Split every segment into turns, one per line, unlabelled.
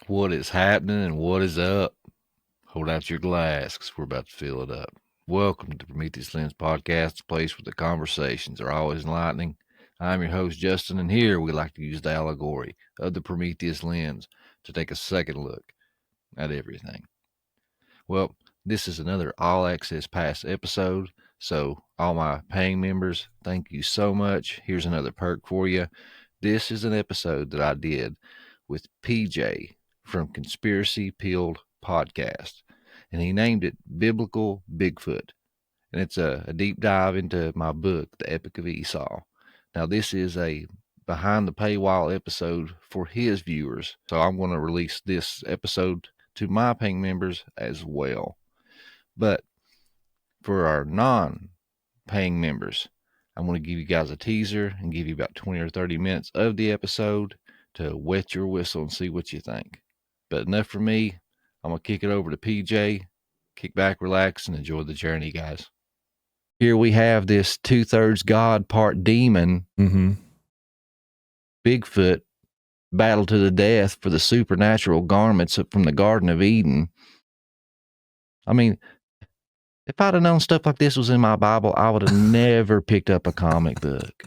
What is happening and what is up? Hold out your glass because we're about to fill it up. Welcome to the Prometheus Lens Podcast, the place where the conversations are always enlightening. I'm your host, Justin, and here we like to use the allegory of the Prometheus Lens to take a second look at everything. Well, this is another All Access Pass episode, so all my paying members, thank you so much. Here's another perk for you. This is an episode that I did with PJ from Conspiracy Peeled Podcast, and he named it Biblical Bigfoot. And it's a deep dive into my book, The Epic of Esau. Now, this is a behind the paywall episode for his viewers, so I'm going to release this episode to my paying members as well. But for our non-paying members, I'm going to give you guys a teaser and give you about 20 or 30 minutes of the episode to wet your whistle and see what you think. But enough for me. I'm going to kick it over to PJ. Kick back, relax, and enjoy the journey, guys. Here we have this 2/3 God, part demon, Bigfoot, battle to the death for the supernatural garments from the Garden of Eden. I mean, if I'd have known stuff like this was in my Bible, I would have never picked up a comic book.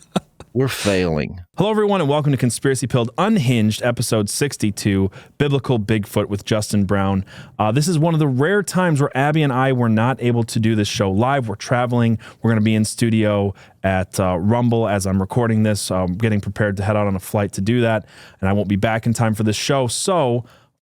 We're failing.
Hello, everyone, and welcome to Conspiracy Pilled Unhinged, episode 62, Biblical Bigfoot with Justin Brown. This is one of the rare times where Abby and I were not able to do this show live. We're traveling. We're going to be in studio at Rumble as I'm recording this, getting prepared to head out on a flight to do that, and I won't be back in time for this show. So,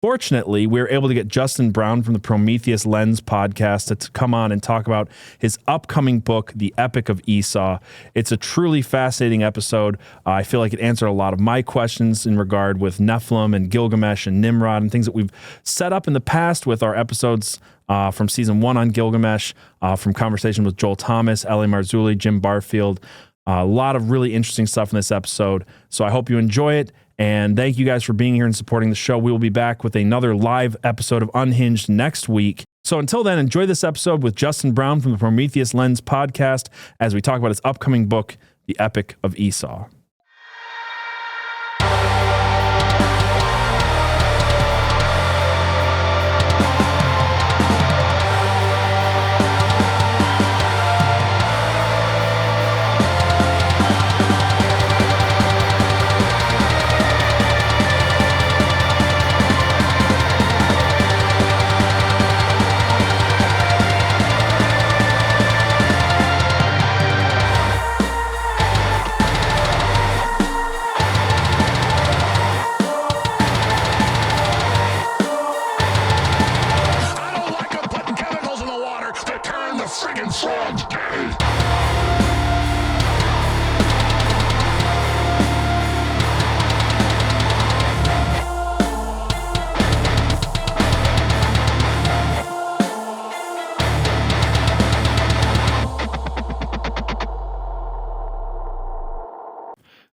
fortunately, we were able to get Justin Brown from the Prometheus Lens podcast to come on and talk about his upcoming book, The Epic of Esau. It's a truly fascinating episode. I feel like it answered a lot of my questions in regard with Nephilim and Gilgamesh and Nimrod and things that we've set up in the past with our episodes from season 1 on Gilgamesh, from conversation with Joel Thomas, L.A. Marzulli, Jim Barfield. A lot of really interesting stuff in this episode. So I hope you enjoy it. And thank you guys for being here and supporting the show. We will be back with another live episode of Unhinged next week. So until then, enjoy this episode with Justin Brown from the Prometheus Lens podcast as we talk about his upcoming book, The Epic of Esau.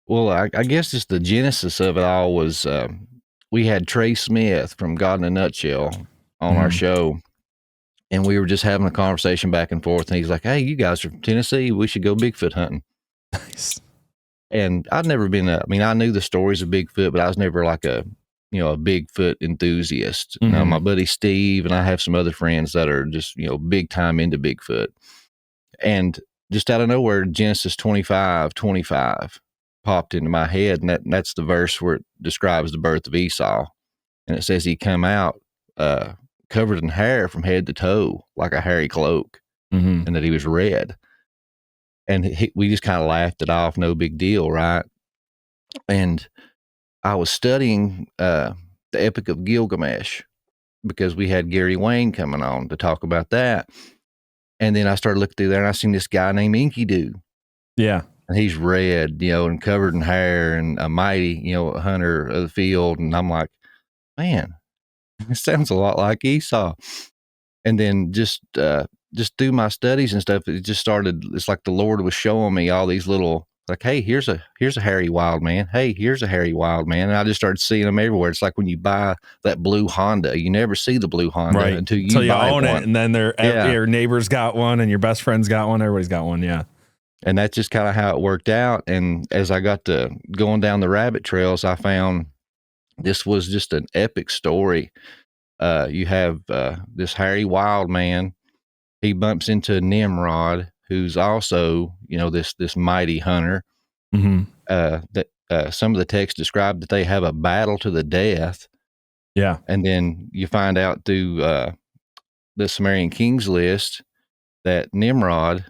Well, I guess just the genesis of it all was we had Trey Smith from God in a Nutshell on our show, and we were just having a conversation back and forth, and he's like, hey, you guys are from Tennessee. We should go Bigfoot hunting.
Nice.
And I'd never been I knew the stories of Bigfoot, but I was never like a Bigfoot enthusiast.
Mm-hmm.
My buddy Steve and I have some other friends that are just, big time into Bigfoot. And just out of nowhere, Genesis 25:25 popped into my head, and that's the verse where it describes the birth of Esau. And it says he come out covered in hair from head to toe, like a hairy cloak, and that he was red. And we just kind of laughed it off, no big deal, right? And I was studying the Epic of Gilgamesh because we had Gary Wayne coming on to talk about that. And then I started looking through there, and I seen this guy named Enkidu.
Yeah.
And he's red, and covered in hair, and a mighty, hunter of the field. And I'm like, man, it sounds a lot like Esau. And then just through my studies and stuff, it just started. It's like the Lord was showing me all these little, like, hey, here's a hairy wild man. Hey, here's a hairy wild man. And I just started seeing them everywhere. It's like when you buy that blue Honda, you never see the blue Honda until you buy
own
one.
it, and then your neighbor's got one, and your best friend's got one. Everybody's got one. Yeah.
And that's just kind of how it worked out. And as I got to going down the rabbit trails, I found this was just an epic story. You have this hairy wild man. He bumps into Nimrod, who's also, this mighty hunter.
Mm-hmm.
That some of the texts describe that they have a battle to the death.
Yeah.
And then you find out through the Sumerian Kings list that Nimrod,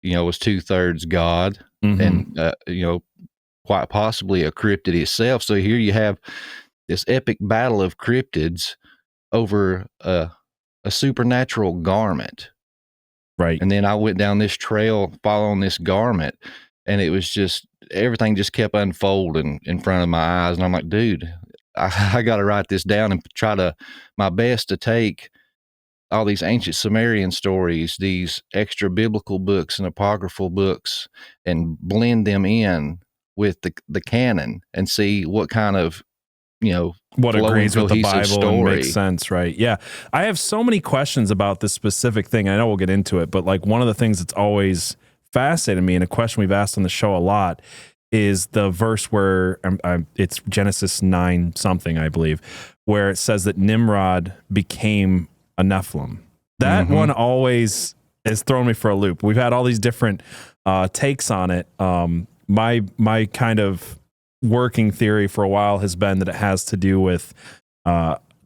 was 2/3 God,
Mm-hmm.
and quite possibly a cryptid itself. So here you have this epic battle of cryptids over a supernatural garment.
Right.
And then I went down this trail following this garment, and it was just everything just kept unfolding in front of my eyes. And I'm like, dude, I got to write this down and try my best to take all these ancient Sumerian stories, these extra biblical books and apocryphal books, and blend them in with the canon and see what kind of,
what agrees with the
cohesive
Bible and makes
story.
sense, right? Yeah. I have so many questions about this specific thing. I know we'll get into it, but like one of the things that's always fascinated me, and a question we've asked on the show a lot, is the verse where it's Genesis 9 something, I believe, where it says that Nimrod became a Nephilim. That one always has thrown me for a loop. We've had all these different takes on it. My kind of working theory for a while has been that it has to do with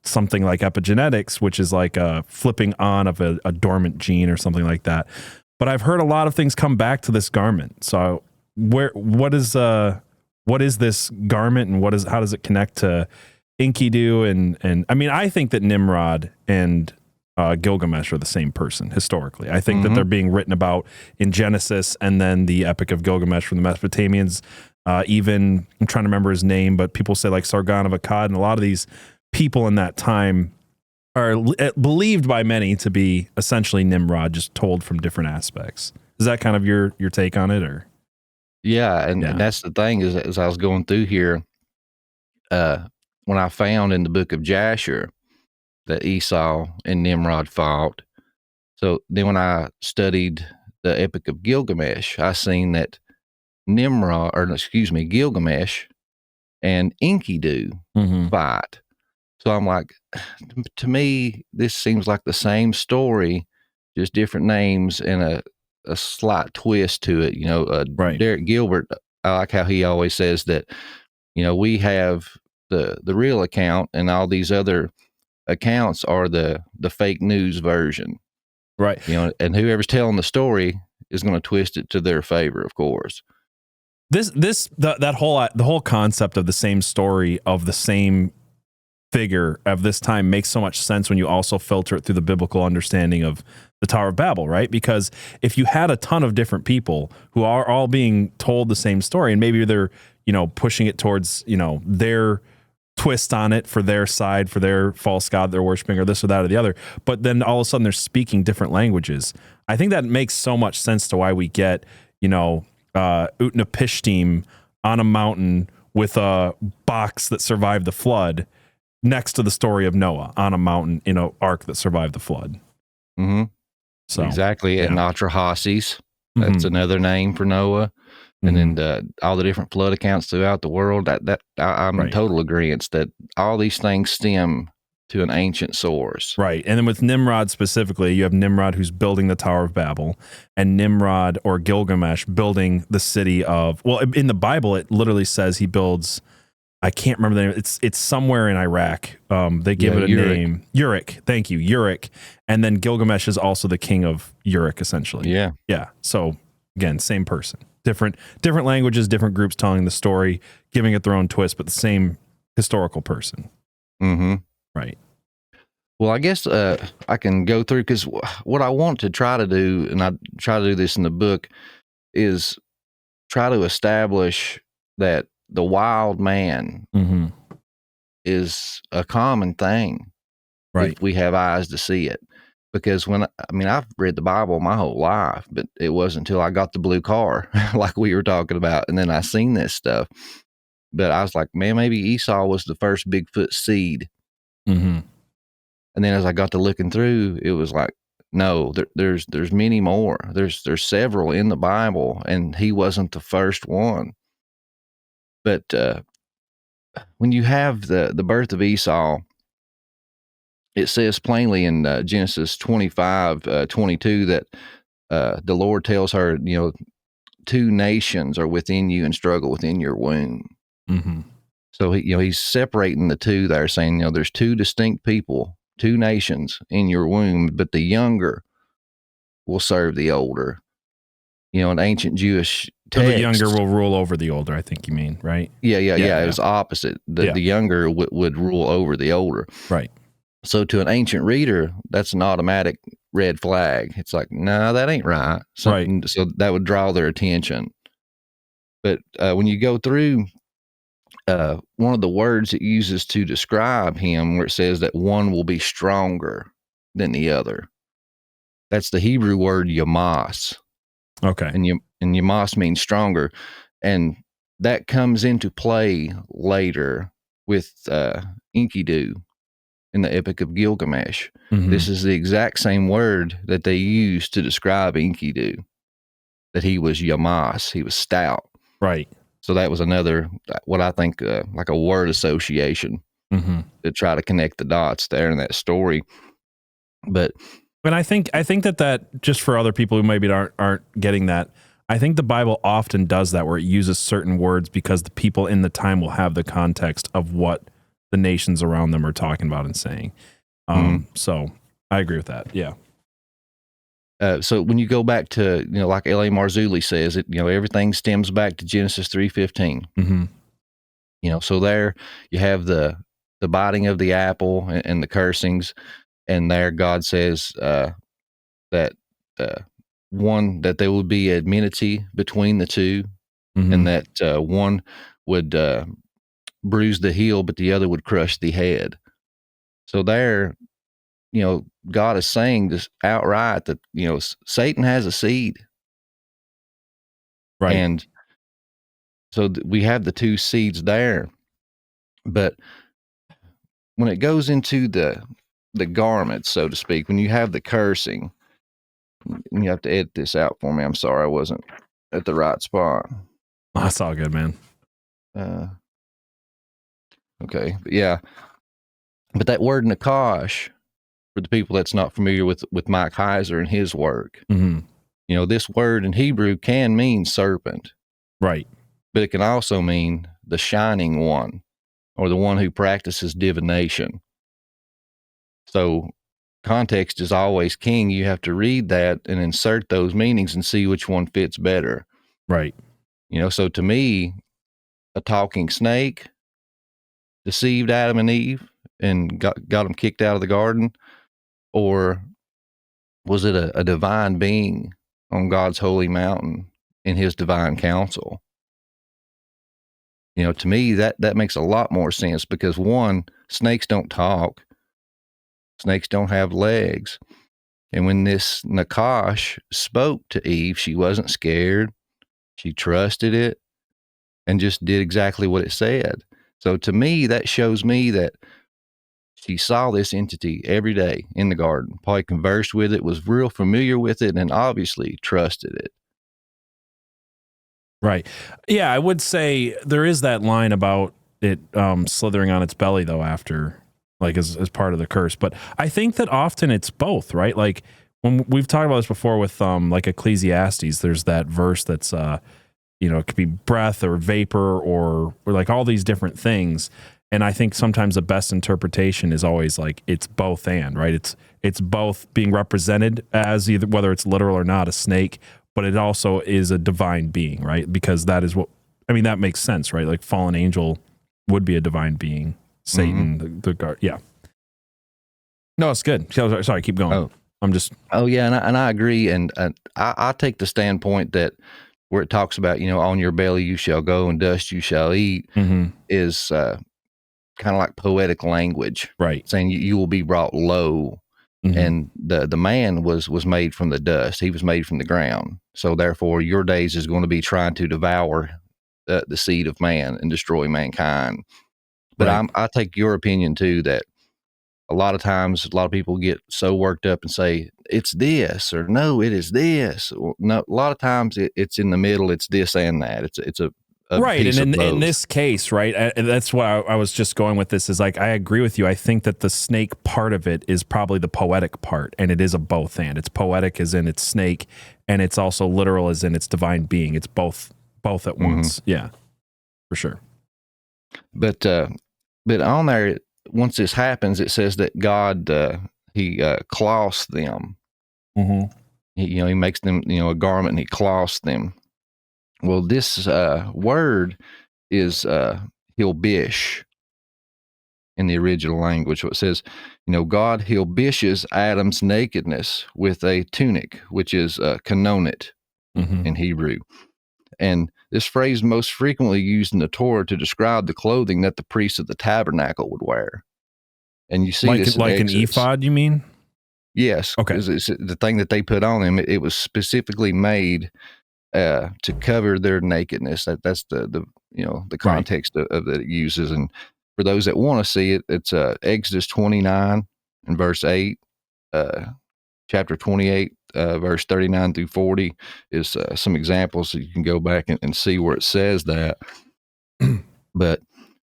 something like epigenetics, which is like a flipping on of a dormant gene or something like that. But I've heard a lot of things come back to this garment. So what is this garment, and how does it connect to Enkidu? And I mean, I think that Nimrod and Gilgamesh are the same person historically. I think that they're being written about in Genesis, and then the Epic of Gilgamesh from the Mesopotamians. Even, I'm trying to remember his name, but people say like Sargon of Akkad, and a lot of these people in that time are believed by many to be essentially Nimrod, just told from different aspects. Is that kind of your take on it, or?
Yeah, and that's the thing is, as I was going through here, when I found in the book of Jasher that Esau and Nimrod fought, so then when I studied the Epic of Gilgamesh, I seen that Gilgamesh and Enkidu fight. So I'm like, to me, this seems like the same story, just different names and a slight twist to it.
Right.
Derek Gilbert, I like how he always says that, we have the real account, and all these other accounts are the fake news version.
Right.
And whoever's telling the story is going to twist it to their favor, of course.
The whole concept of the same story of the same figure of this time makes so much sense when you also filter it through the biblical understanding of the Tower of Babel, right? Because if you had a ton of different people who are all being told the same story, and maybe they're, pushing it towards, their twist on it for their side, for their false god they're worshiping, or this or that or the other, but then all of a sudden they're speaking different languages. I think that makes so much sense to why we get, Utnapishtim on a mountain with a box that survived the flood next to the story of Noah on a mountain in an ark that survived the flood.
Mm-hmm.
So
exactly. Yeah. And Atrahasis, that's another name for Noah. And then all the different flood accounts throughout the world, I'm in total agreement that all these things stem to an ancient source.
Right. And then with Nimrod specifically, you have Nimrod who's building the Tower of Babel, and Nimrod or Gilgamesh building the city of, well, in the Bible, it literally says he builds, I can't remember the name. It's somewhere in Iraq. They give it a name. Uruk. Thank you. Uruk. And then Gilgamesh is also the king of Uruk, essentially.
Yeah.
Yeah. So again, same person. Different languages, different groups telling the story, giving it their own twist, but the same historical person.
Mm-hmm.
Right.
Well, I guess I can go through, because what I want to try to do, and I try to do this in the book, is try to establish that the wild man is a common thing,
right?
If we have eyes to see it. Because I've read the Bible my whole life, but it wasn't until I got the blue car, like we were talking about, and then I seen this stuff. But I was like, man, maybe Esau was the first Bigfoot seed.
Mm-hmm.
And then as I got to looking through, it was like, no, there's many more. There's several in the Bible, and he wasn't the first one. But when you have the birth of Esau, it says plainly in Genesis 25:22 that the Lord tells her, two nations are within you and struggle within your womb.
Mm-hmm.
So he's separating the two there, saying, there's two distinct people, two nations in your womb, but the younger will serve the older. An ancient Jewish text.
So the younger will rule over the older, I think you mean, right?
Yeah. It was opposite. The younger would rule over the older.
Right.
So to an ancient reader, that's an automatic red flag. It's like, no, that ain't right. So that would draw their attention. But when you go through one of the words it uses to describe him, where it says that one will be stronger than the other, that's the Hebrew word yamas.
Okay.
And yamas means stronger. And that comes into play later with Enkidu in the Epic of Gilgamesh.
Mm-hmm.
This is the exact same word that they used to describe Enkidu, that he was yamas, he was stout.
Right.
So that was another, what I think, like a word association to try to connect the dots there in that story. But
I think that just for other people who maybe aren't getting that, I think the Bible often does that, where it uses certain words because the people in the time will have the context of what the nations around them are talking about and saying. So I agree with that. Yeah.
So when you go back to, like L.A. Marzulli says, everything stems back to Genesis 3:15.
Mm-hmm.
So there you have the biting of the apple and the cursings, and there God says that one, that there would be enmity between the two, and that one would bruise the heel, but the other would crush the head. So there, God is saying this outright that, Satan has a seed.
Right.
And so we have the two seeds there. But when it goes into the garment, so to speak, when you have the cursing, and you have to edit this out for me. I'm sorry, I wasn't at the right spot.
That's all good, man.
Okay. But yeah. But that word nakash, for the people that's not familiar with Mike Heiser and his work, this word in Hebrew can mean serpent.
Right.
But it can also mean the shining one, or the one who practices divination. So context is always king. You have to read that and insert those meanings and see which one fits better.
Right.
So to me, a talking snake deceived Adam and Eve and got them kicked out of the garden, or was it a divine being on God's holy mountain in his divine counsel? To me, that makes a lot more sense, because one, snakes don't talk. Snakes don't have legs. And when this Nakash spoke to Eve, she wasn't scared. She trusted it and just did exactly what it said. So to me, that shows me that she saw this entity every day in the garden, probably conversed with it, was real familiar with it, and obviously trusted it.
Right. Yeah, I would say there is that line about it slithering on its belly, though, after, like, as part of the curse. But I think that often it's both, right? Like, when we've talked about this before with like Ecclesiastes, there's that verse that's, it could be breath or vapor or like all these different things. And I think sometimes the best interpretation is always like it's both and, right? It's both being represented as either, whether it's literal or not, a snake, but it also is a divine being, right? Because that is what, that makes sense, right? Like fallen angel would be a divine being. Satan, the guard. Yeah. No, it's good. Sorry, keep going.
Oh.
I'm just.
Oh, yeah. And I agree. And I take the standpoint that where it talks about, on your belly you shall go and dust you shall eat, is kind of like poetic language.
Right.
Saying you will be brought low. And the man was made from the dust. He was made from the ground. So therefore, your days is going to be trying to devour the seed of man and destroy mankind. But
right.
I take your opinion too, that a lot of times, a lot of people get so worked up and say, it's this, or no, it is this. Or, no, a lot of times it's in the middle. It's this and that. It's a
right.
piece
And
of
in
both.
this case, right, that's what I was just going with this is like, I agree with you. I think that the snake part of it is probably the poetic part, and it is a both and. It's poetic as in it's snake, and it's also literal as in it's divine being. It's both at once. Yeah, for sure.
But on there, once this happens, it says that God he cloths them. He makes them a garment, and he cloths them. Well, this word is hilbish in the original language. So it says, God hilbishes Adam's nakedness with a tunic, which is kanonet in Hebrew. And this phrase most frequently used in the Torah to describe the clothing that the priests of the tabernacle would wear. And you see this
like an
Exodus.
ephod, you mean?
Yes.
Okay.
It's the thing that they put on them. It was specifically made to cover their nakedness. That's the context of that it uses. And for those that want to see it, it's Exodus 29 and verse 8, chapter 28, verse 39 through 40 is some examples, so you can go back and see where it says that. But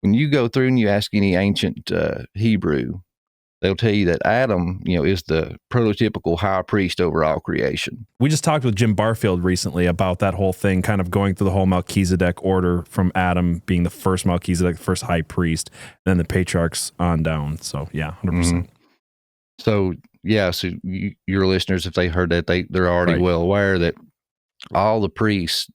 when you go through and you ask any ancient Hebrew, they'll tell you that Adam, is the prototypical high priest over all creation.
We just talked with Jim Barfield recently about that whole thing, kind of going through the whole Melchizedek order from Adam being the first Melchizedek, the first high priest, then the patriarchs on down. So yeah, 100%.
So yeah, so your listeners, if they heard that, they're already well aware that all the priests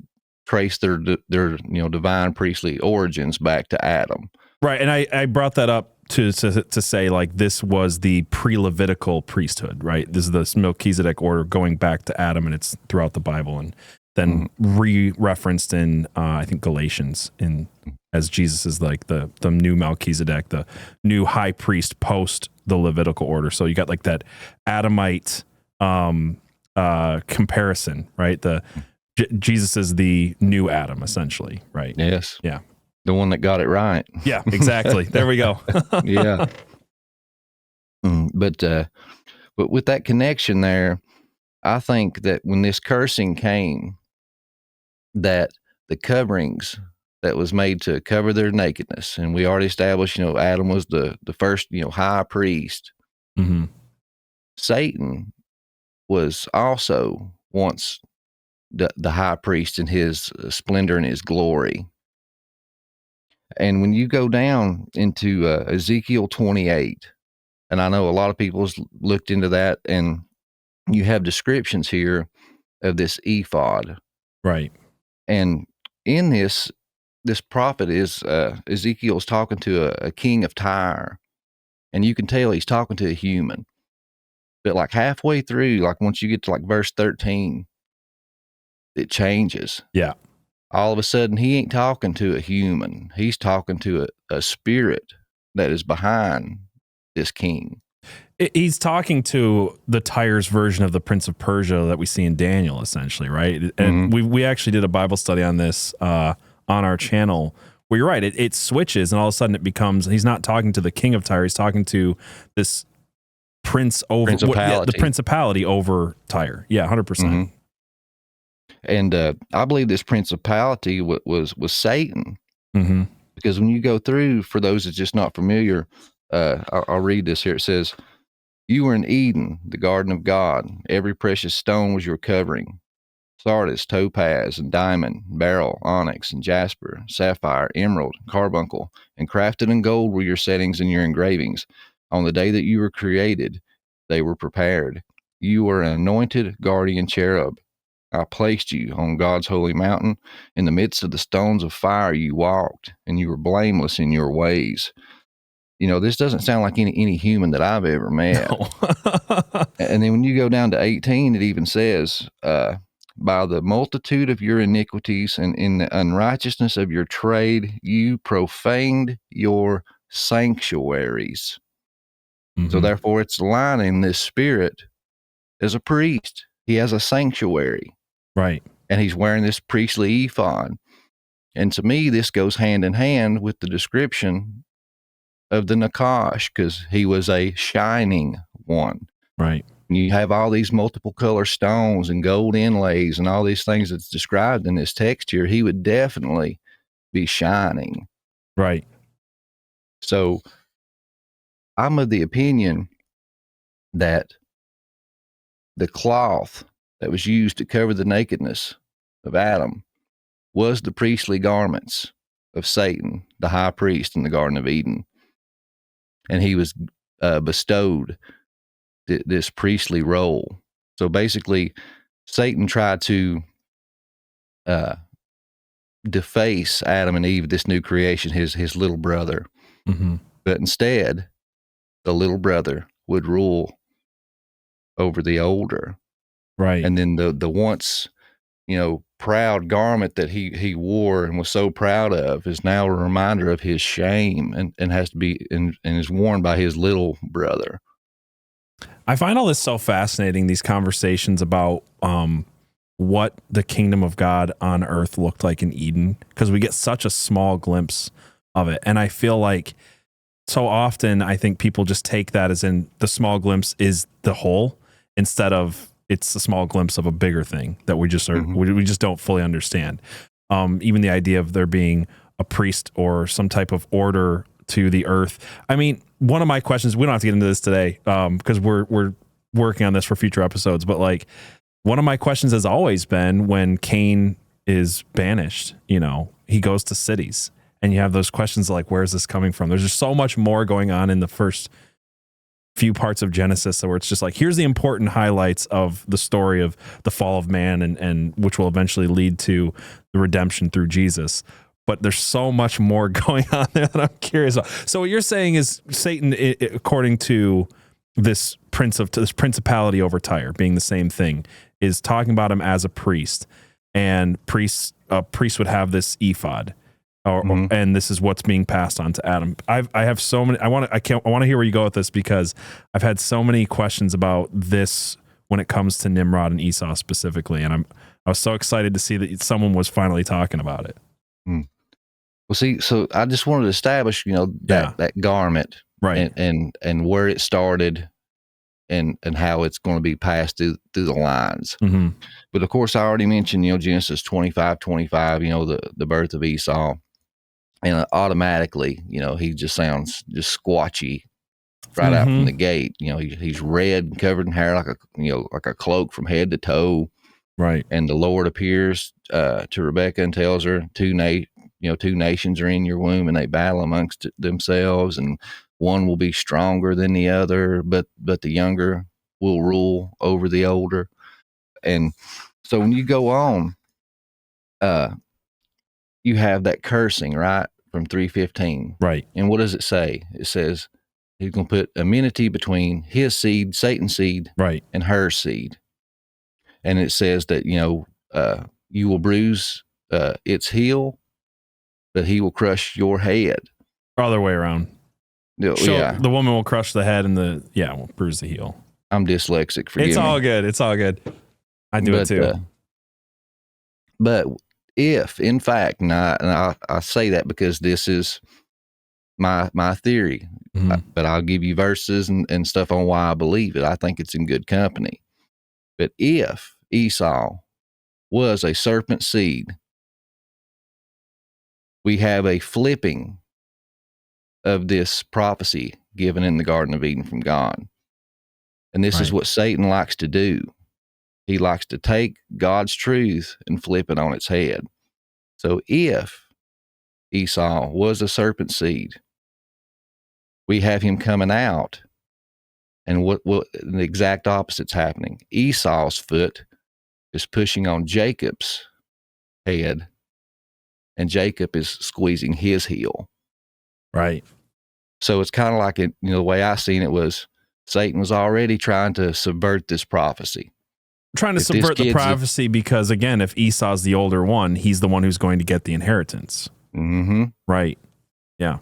trace their divine priestly origins back to Adam.
Right, and I brought that up to say like this was the pre-Levitical priesthood, right? This is the Melchizedek order going back to Adam, and it's throughout the Bible, and then re-referenced in I think Galatians as Jesus is like the new Melchizedek, the new high priest post the Levitical order. So you got like that Adamite comparison, right? Jesus is the new Adam, essentially, right?
Yes.
Yeah.
The one that got it right.
Yeah, exactly. There we go.
Yeah. But with that connection there, I think that when this cursing came, that the coverings that was made to cover their nakedness, and we already established, Adam was the first, high priest. Satan was also once the high priest in his splendor and his glory. And when you go down into Ezekiel 28, and I know a lot of people looked into that, and you have descriptions here of this ephod.
Right.
And in this prophet is Ezekiel's talking to a king of Tyre, and you can tell he's talking to a human. But like halfway through, like once you get to like verse 13, it changes.
Yeah.
All of a sudden, he ain't talking to a human. He's talking to a spirit that is behind this king.
He's talking to the Tyre's version of the Prince of Persia that we see in Daniel, essentially, right? And we actually did a Bible study on this on our channel, where you're right, it switches, and all of a sudden it becomes, he's not talking to the king of Tyre, he's talking to this the principality over Tyre. Yeah, 100%.
And I believe this principality was Satan, because when you go through, for those that's just not familiar, I'll read this here. It says, "You were in Eden, the garden of God. Every precious stone was your covering: sardis, topaz, and diamond, beryl, onyx, and jasper, sapphire, emerald, carbuncle, and crafted in gold were your settings and your engravings. On the day that you were created, they were prepared. You were an anointed guardian cherub. I placed you on God's holy mountain. In the midst of the stones of fire you walked, and you were blameless in your ways." This doesn't sound like any human that I've ever met. No. And then when you go down to 18, it even says, "By the multitude of your iniquities and in the unrighteousness of your trade, you profaned your sanctuaries." So therefore, it's lining this spirit as a priest. He has a sanctuary.
Right.
And he's wearing this priestly ephod. And to me, this goes hand in hand with the description of the Nakash, because he was a shining one.
Right.
You have all these multiple color stones and gold inlays and all these things that's described in this text here. He would definitely be shining.
Right.
So I'm of the opinion that the cloth that was used to cover the nakedness of Adam was the priestly garments of Satan, the high priest in the Garden of Eden. And he was bestowed this priestly role. So basically, Satan tried to deface Adam and Eve, this new creation, his little brother.
Mm-hmm.
But instead, the little brother would rule over the older.
Right.
And then the once, proud garment that he wore and was so proud of is now a reminder of his shame and has to be and is worn by his little brother.
I find all this so fascinating, these conversations about what the kingdom of God on earth looked like in Eden, because we get such a small glimpse of it. And I feel like so often I think people just take that as in the small glimpse is the whole, instead of it's a small glimpse of a bigger thing that we just are, we just don't fully understand. Even the idea of there being a priest or some type of order to the earth. I mean, one of my questions, we don't have to get into this today because we're working on this for future episodes, but like one of my questions has always been when Cain is banished, he goes to cities and you have those questions like, where's this coming from? There's just so much more going on in the first few parts of Genesis where it's just like, here's the important highlights of the story of the fall of man and which will eventually lead to the redemption through Jesus. But there's so much more going on there that I'm curious about. So what you're saying is Satan, according to this principality over Tyre being the same thing, is talking about him as a priest, and a priest would have this ephod, and this is what's being passed on to Adam. I have so many. I want to hear where you go with this, because I've had so many questions about this when it comes to Nimrod and Esau specifically, and I was so excited to see that someone was finally talking about it.
Well, see, so I just wanted to establish, that garment,
right,
and where it started, and how it's going to be passed through the lines.
Mm-hmm.
But of course, I already mentioned, Genesis 25:25, the birth of Esau, and automatically, he just sounds just squatchy right out from the gate. He's red and covered in hair, like a cloak from head to toe.
Right.
And the Lord appears to Rebekah and tells her, two nations are in your womb and they battle amongst themselves, and one will be stronger than the other, but the younger will rule over the older. And so when you go on, you have that cursing, right, from 3:15.
Right.
And what does it say? It says he's going to put enmity between his seed, Satan's seed,
right,
and her seed. And it says that, you will bruise its heel, but he will crush your head.
Other way around.
Yeah.
The woman will crush the head and will bruise the heel.
I'm dyslexic. Forgive me.
It's all good. I do it too.
But if, in fact, and I say that because this is my theory, but I'll give you verses and stuff on why I believe it. I think it's in good company. But if Esau was a serpent seed, we have a flipping of this prophecy given in the Garden of Eden from God. And this is what Satan likes to do. He likes to take God's truth and flip it on its head. So if Esau was a serpent seed, we have him coming out, and what the exact opposite's happening. Esau's foot is pushing on Jacob's head, and Jacob is squeezing his heel.
Right.
So it's kind of like the way I seen it was Satan was already trying to subvert this prophecy.
Trying to subvert the prophecy because, again, if Esau's the older one, he's the one who's going to get the inheritance.
Mm-hmm.
Right. Yeah.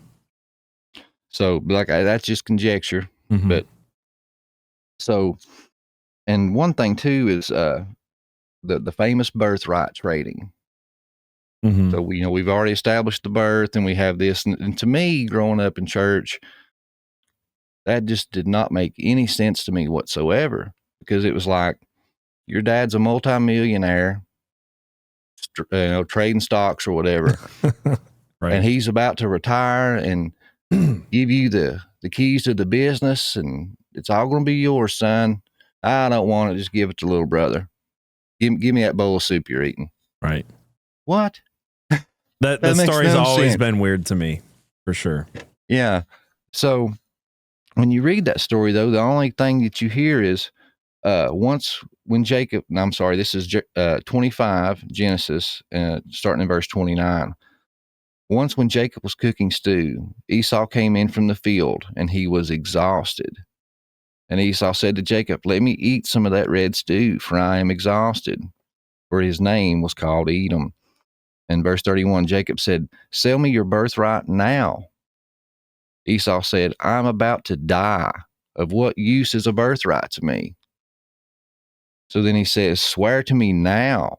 So, that's just conjecture. But so, and one thing too is the famous birthrights rating. So we've already established the birth, and we have this. And to me, growing up in church, that just did not make any sense to me whatsoever, because it was like, your dad's a multimillionaire, trading stocks or whatever.
Right.
and he's about to retire and give you the keys to the business, and it's all going to be yours, son. I don't want it. Just give it to little brother. Give me that bowl of soup you're eating.
Right.
What?
That
makes
story's
no
always
sense.
been weird to me, for sure.
Yeah. So when you read that story, though, the only thing that you hear is when Jacob, no, I'm sorry, this is 25, Genesis, starting in verse 29. Once when Jacob was cooking stew, Esau came in from the field, and he was exhausted. And Esau said to Jacob, let me eat some of that red stew, for I am exhausted. For his name was called Edom. And verse 31, Jacob said, sell me your birthright now. Esau said, I'm about to die. Of what use is a birthright to me? So then he says, swear to me now.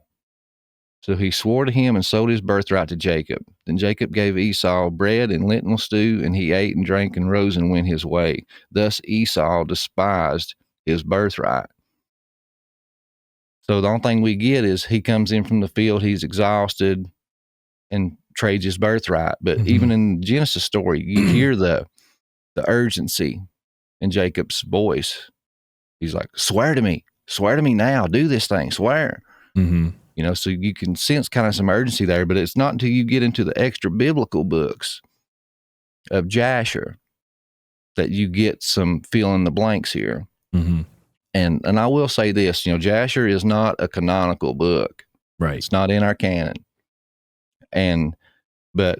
So he swore to him and sold his birthright to Jacob. Then Jacob gave Esau bread and lentil stew, and he ate and drank and rose and went his way. Thus Esau despised his birthright. So the only thing we get is he comes in from the field, he's exhausted, and trades his birthright. But even in the Genesis story, you hear the urgency in Jacob's voice. He's like, swear to me now, do this thing, swear. So you can sense kind of some urgency there, but it's not until you get into the extra biblical books of Jasher that you get some fill in the blanks here. And I will say this, Jasher is not a canonical book.
Right.
It's not in our canon. But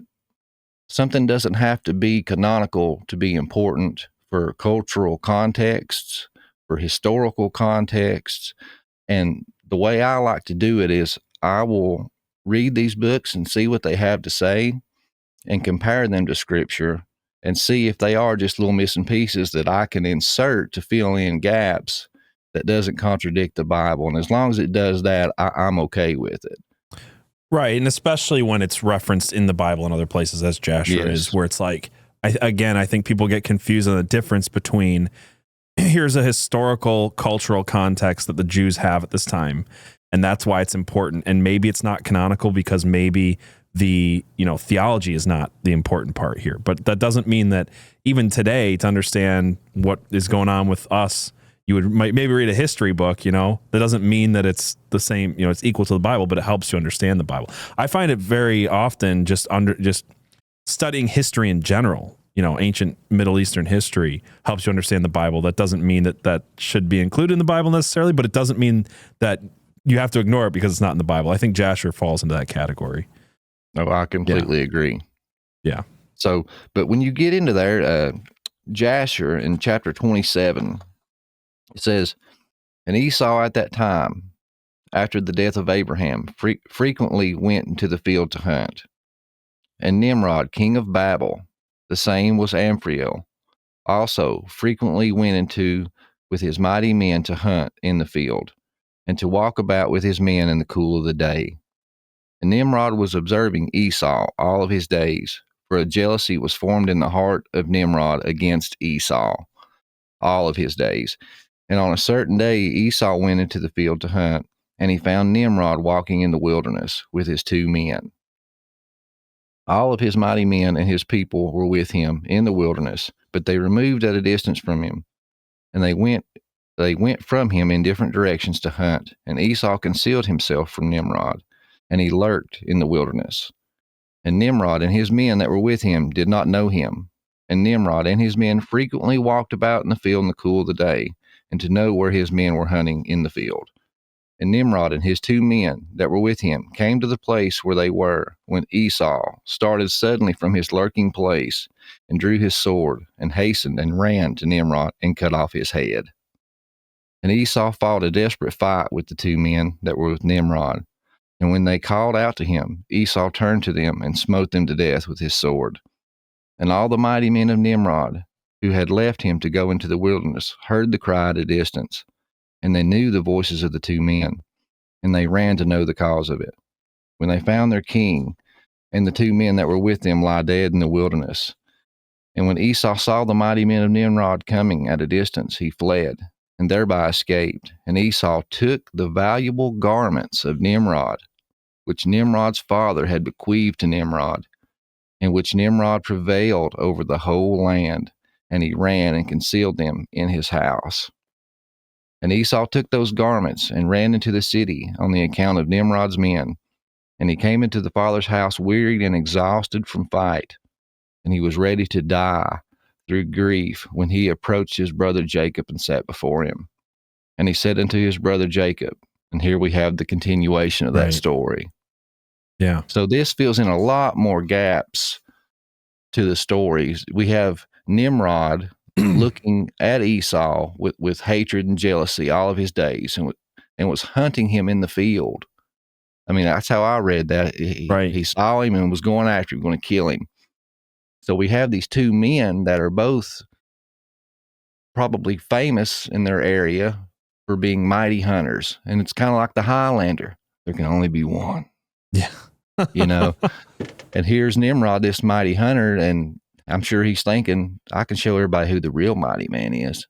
something doesn't have to be canonical to be important for cultural contexts, for historical contexts. And the way I like to do it is I will read these books and see what they have to say and compare them to Scripture and see if they are just little missing pieces that I can insert to fill in gaps that doesn't contradict the Bible. And as long as it does that, I'm okay with it.
Right. And especially when it's referenced in the Bible and other places, as Jasher is, where it's like, I think people get confused on the difference between here's a historical, cultural context that the Jews have at this time, and that's why it's important. And maybe it's not canonical because maybe the theology is not the important part here. But that doesn't mean that even today, to understand what is going on with us, you would maybe read a history book. That doesn't mean that it's the same. It's equal to the Bible, but it helps you understand the Bible. I find it very often just studying history in general. Ancient Middle Eastern history helps you understand the Bible. That doesn't mean that should be included in the Bible necessarily, but it doesn't mean that you have to ignore it because it's not in the Bible. I think Jasher falls into that category.
No, I completely agree.
Yeah.
So, but when you get into there, Jasher in chapter 27, it says, and Esau at that time, after the death of Abraham, frequently went into the field to hunt. And Nimrod, king of Babel, the same was Amphriel, also frequently went into with his mighty men to hunt in the field, and to walk about with his men in the cool of the day. And Nimrod was observing Esau all of his days, for a jealousy was formed in the heart of Nimrod against Esau all of his days. And on a certain day Esau went into the field to hunt, and he found Nimrod walking in the wilderness with his 2 men. All of his mighty men and his people were with him in the wilderness, but they removed at a distance from him, and they went from him in different directions to hunt. And Esau concealed himself from Nimrod, and he lurked in the wilderness. And Nimrod and his men that were with him did not know him. And Nimrod and his men frequently walked about in the field in the cool of the day, and to know where his men were hunting in the field. And Nimrod and his 2 men that were with him came to the place where they were, when Esau started suddenly from his lurking place, and drew his sword, and hastened and ran to Nimrod, and cut off his head. And Esau fought a desperate fight with the 2 men that were with Nimrod. And when they called out to him, Esau turned to them and smote them to death with his sword. And all the mighty men of Nimrod, who had left him to go into the wilderness, heard the cry at a distance. And they knew the voices of the 2 men, and they ran to know the cause of it. When they found their king and the 2 men that were with them lie dead in the wilderness. And when Esau saw the mighty men of Nimrod coming at a distance, he fled, and thereby escaped. And Esau took the valuable garments of Nimrod, which Nimrod's father had bequeathed to Nimrod, in which Nimrod prevailed over the whole land, and he ran and concealed them in his house. And Esau took those garments and ran into the city on the account of Nimrod's men. And he came into the father's house wearied and exhausted from fight, and he was ready to die through grief when he approached his brother Jacob and sat before him. And he said unto his brother Jacob, and here we have the continuation of that story.
Yeah.
So this fills in a lot more gaps to the stories. We have Nimrod looking at Esau with hatred and jealousy all of his days, and was hunting him in the field. I mean, that's how I read that. He saw him and was going after him, going to kill him. So we have these two men that are both probably famous in their area for being mighty hunters. And it's kind of like the Highlander. There can only be one.
Yeah.
You know? And here's Nimrod, this mighty hunter, and I'm sure he's thinking, I can show everybody who the real mighty man is.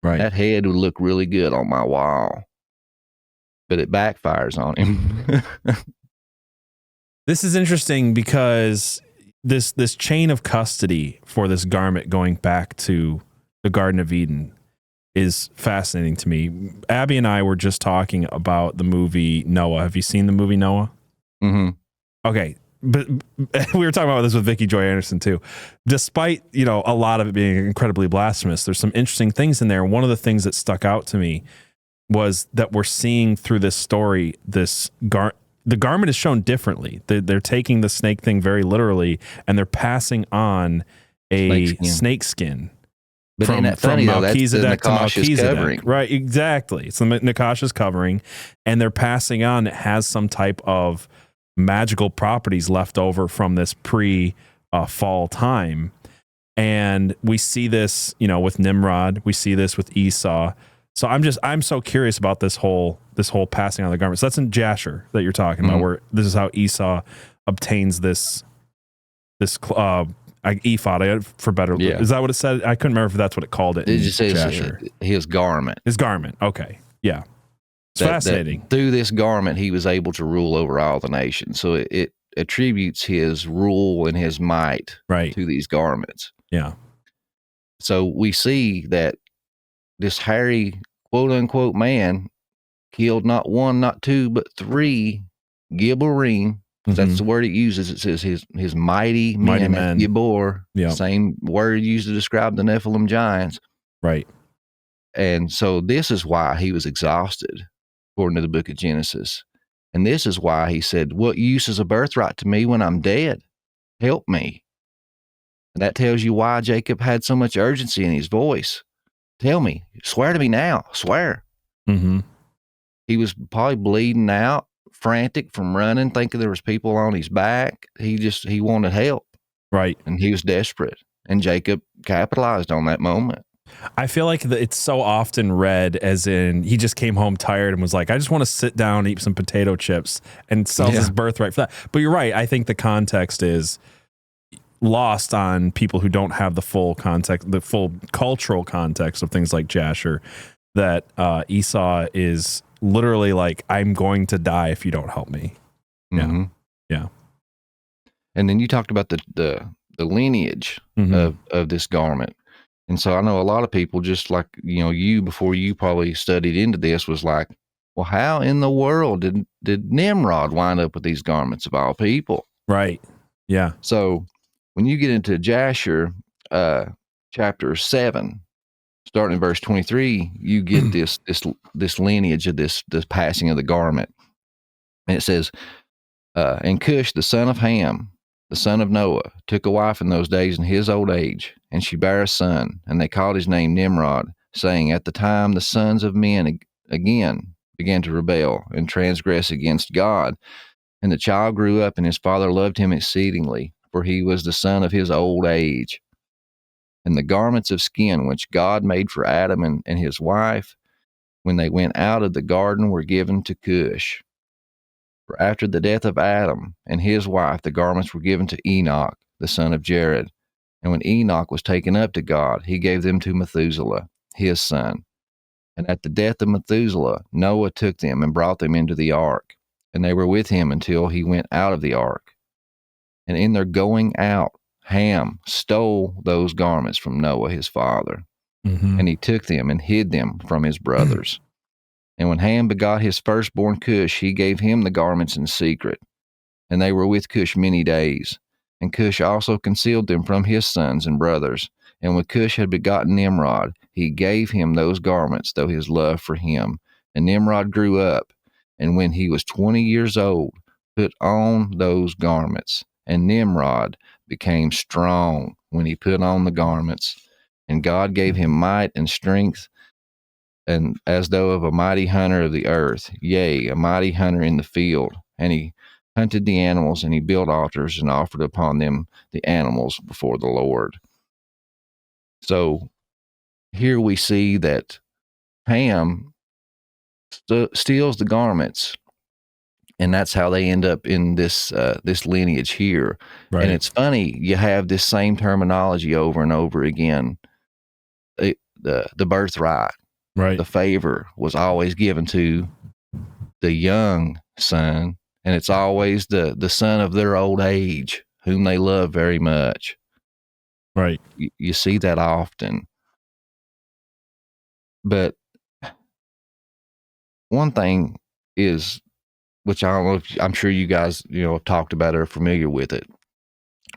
Right.
That head would look really good on my wall. But it backfires on him.
This is interesting because this chain of custody for this garment going back to the Garden of Eden is fascinating to me. Abby and I were just talking about the movie Noah. Have you seen the movie Noah?
Mm-hmm.
Okay. But we were talking about this with Vicky Joy Anderson too. Despite, a lot of it being incredibly blasphemous, there's some interesting things in there. One of the things that stuck out to me was that we're seeing through this story, the garment is shown differently. They're taking the snake thing very literally, and they're passing on a snake skin.
But from
Melchizedek to
Melchizedek
covering. Right, exactly. It's the Nakash's covering, and they're passing on. It has some type of magical properties left over from this pre-fall time. And we see this, with Nimrod. We see this with Esau. So I'm so curious about this whole passing on the garments. That's in Jasher that you're talking about, where this is how Esau obtains this ephod, for better.
Yeah.
Is that what it said? I couldn't remember if that's what it called it.
It just says his garment.
His garment. Okay. Yeah. It's fascinating.
That through this garment, he was able to rule over all the nations. So it attributes his rule and his might to these garments.
Yeah.
So we see that this hairy, quote unquote, man killed not one, not two, but three Gibborim. That's the word it uses. It says his mighty men. Gibbor, same word used to describe the Nephilim giants.
Right.
And so this is why he was exhausted, according to the book of Genesis. And this is why he said, what use is a birthright to me when I'm dead? Help me. And that tells you why Jacob had so much urgency in his voice. Tell me, swear to me now, swear.
Mm-hmm.
He was probably bleeding out, frantic from running, thinking there was people on his back. He wanted help.
Right.
And he was desperate. And Jacob capitalized on that moment.
I feel like it's so often read as in he just came home tired and was like, I just want to sit down and eat some potato chips, and sells his birthright for that. But you're right. I think the context is lost on people who don't have the full context, the full cultural context of things like Jasher, that Esau is literally like, I'm going to die if you don't help me.
Mm-hmm.
Yeah.
And then you talked about the lineage of this garment. And so I know a lot of people, just like, you before you probably studied into this, was like, well, how in the world did Nimrod wind up with these garments of all people?
Right. Yeah.
So when you get into Jasher, chapter 7, starting in verse 23, you get this lineage of this passing of the garment. And it says, and Cush, the son of Ham, the son of Noah, took a wife in those days in his old age, and she bare a son, and they called his name Nimrod, saying, at the time the sons of men again began to rebel and transgress against God. And the child grew up, and his father loved him exceedingly, for he was the son of his old age. And the garments of skin which God made for Adam and his wife, when they went out of the garden, were given to Cush. For after the death of Adam and his wife, the garments were given to Enoch, the son of Jared. And when Enoch was taken up to God, he gave them to Methuselah, his son. And at the death of Methuselah, Noah took them and brought them into the ark, and they were with him until he went out of the ark. And in their going out, Ham stole those garments from Noah, his father, and he took them and hid them from his brothers. And when Ham begot his firstborn Cush, he gave him the garments in secret. And they were with Cush many days. And Cush also concealed them from his sons and brothers. And when Cush had begotten Nimrod, he gave him those garments, though his love for him. And Nimrod grew up, and when he was 20 years old, put on those garments. And Nimrod became strong when he put on the garments. And God gave him might and strength, and as though of a mighty hunter of the earth, yea, a mighty hunter in the field. And he hunted the animals, and he built altars and offered upon them the animals before the Lord. So here we see that Ham steals the garments, and that's how they end up in this lineage here. Right. And it's funny, you have this same terminology over and over again. The birthright, right? The favor was always given to the young son, and it's always the son of their old age, whom they love very much.
Right.
You see that often. But one thing is, which I don't know if, I'm sure you guys, have talked about it or are familiar with it,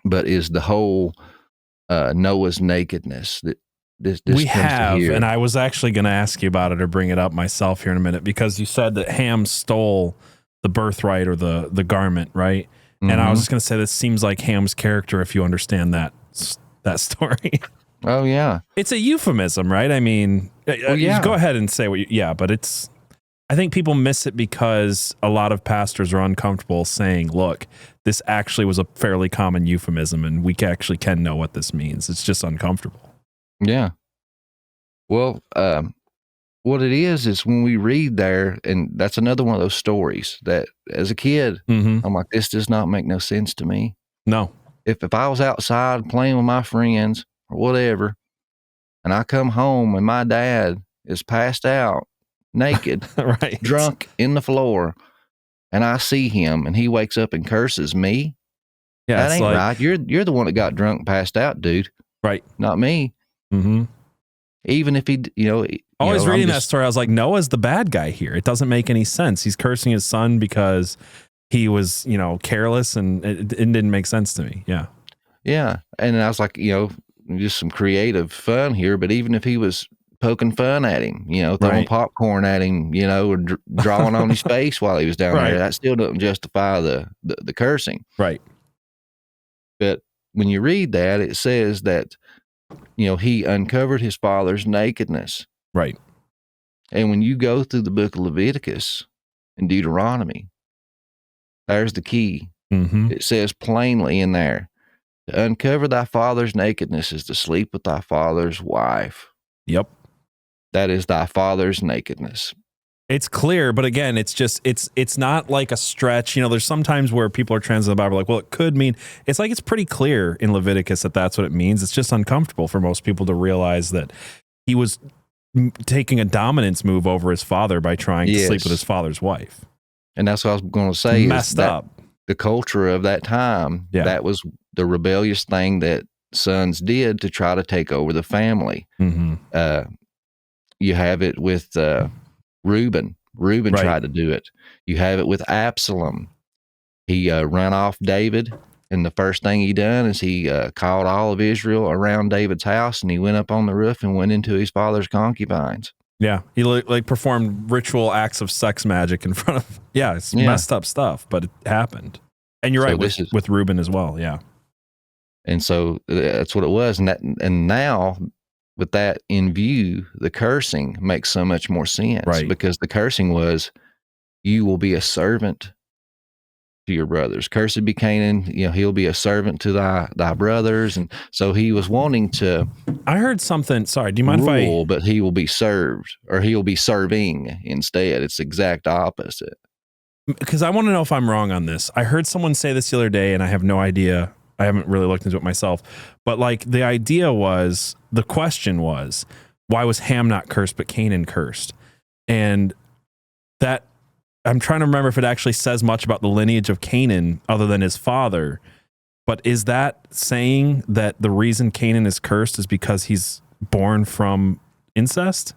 but is the whole Noah's nakedness. That this
we have, and I was actually going to ask you about it or bring it up myself here in a minute, because you said that Ham stole the birthright or the garment, right? Mm-hmm. And I was just going to say, this seems like Ham's character, if you understand that story.
Oh, yeah.
It's a euphemism, right? I mean, yeah. Go ahead and say what but I think people miss it because a lot of pastors are uncomfortable saying, look, this actually was a fairly common euphemism, and we actually can know what this means. It's just uncomfortable.
Yeah. Well, what it is when we read there, and that's another one of those stories that as a kid, I'm like, this does not make no sense to me.
No.
If I was outside playing with my friends or whatever, and I come home and my dad is passed out, naked,
right,
drunk in the floor, and I see him and he wakes up and curses me, that ain't right. You're the one that got drunk and passed out, dude.
Right.
Not me. Mm-hmm. Even if he,
always reading that story, I was like, Noah's the bad guy here. It doesn't make any sense. He's cursing his son because he was, careless, and it didn't make sense to me. Yeah. Yeah.
And I was like, just some creative fun here. But even if he was poking fun at him, throwing popcorn at him, or drawing on his face while he was down there, that still doesn't justify the cursing.
Right.
But when you read that, it says that, he uncovered his father's nakedness.
Right.
And when you go through the book of Leviticus and Deuteronomy, there's the key. Mm-hmm. It says plainly in there, to uncover thy father's nakedness is to sleep with thy father's wife.
Yep.
That is thy father's nakedness.
It's clear, but again, it's not like a stretch. There's sometimes where people are translating the Bible like, well, it could mean, it's like it's pretty clear in Leviticus that that's what it means. It's just uncomfortable for most people to realize that he was taking a dominance move over his father by trying to sleep with his father's wife.
And that's what I was going to say.
Messed up.
The culture of that time, that was the rebellious thing that sons did to try to take over the family. Mm-hmm. You have it with Reuben. Reuben tried to do it. You have it with Absalom. He ran off David, and the first thing he done is he called all of Israel around David's house, and he went up on the roof and went into his father's concubines.
Yeah, he performed ritual acts of sex magic in front of. Yeah, it's messed up stuff, but it happened. And you're right with Reuben as well. Yeah,
and so that's what it was, and now. With that in view, the cursing makes so much more sense, because the cursing was, you will be a servant to your brothers. Cursed be Canaan, he'll be a servant to thy brothers. And so he was wanting to.
I heard something, sorry, do you mind
rule, but he will be served, or he'll be serving instead. It's the exact opposite.
Because I want to know if I'm wrong on this. I heard someone say this the other day, and I have no idea. I haven't really looked into it myself, but the question was, why was Ham not cursed, but Canaan cursed? And that, I'm trying to remember if it actually says much about the lineage of Canaan other than his father. But is that saying that the reason Canaan is cursed is because he's born from incest?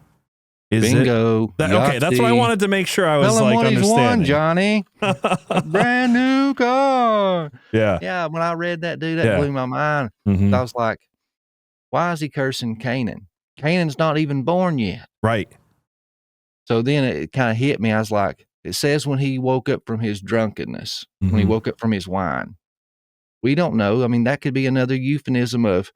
Is
Bingo.
it? Okay, that's what I wanted to make sure I was
Tell him
like
what he's won,
understanding.
Johnny. A brand new car.
Yeah.
Yeah, when I read that, dude, that blew my mind.
Mm-hmm.
I was like, why is he cursing Canaan? Canaan's not even born yet.
Right.
So then it kind of hit me. I was like, it says when he woke up from his drunkenness, when he woke up from his wine. We don't know. I mean, that could be another euphemism of,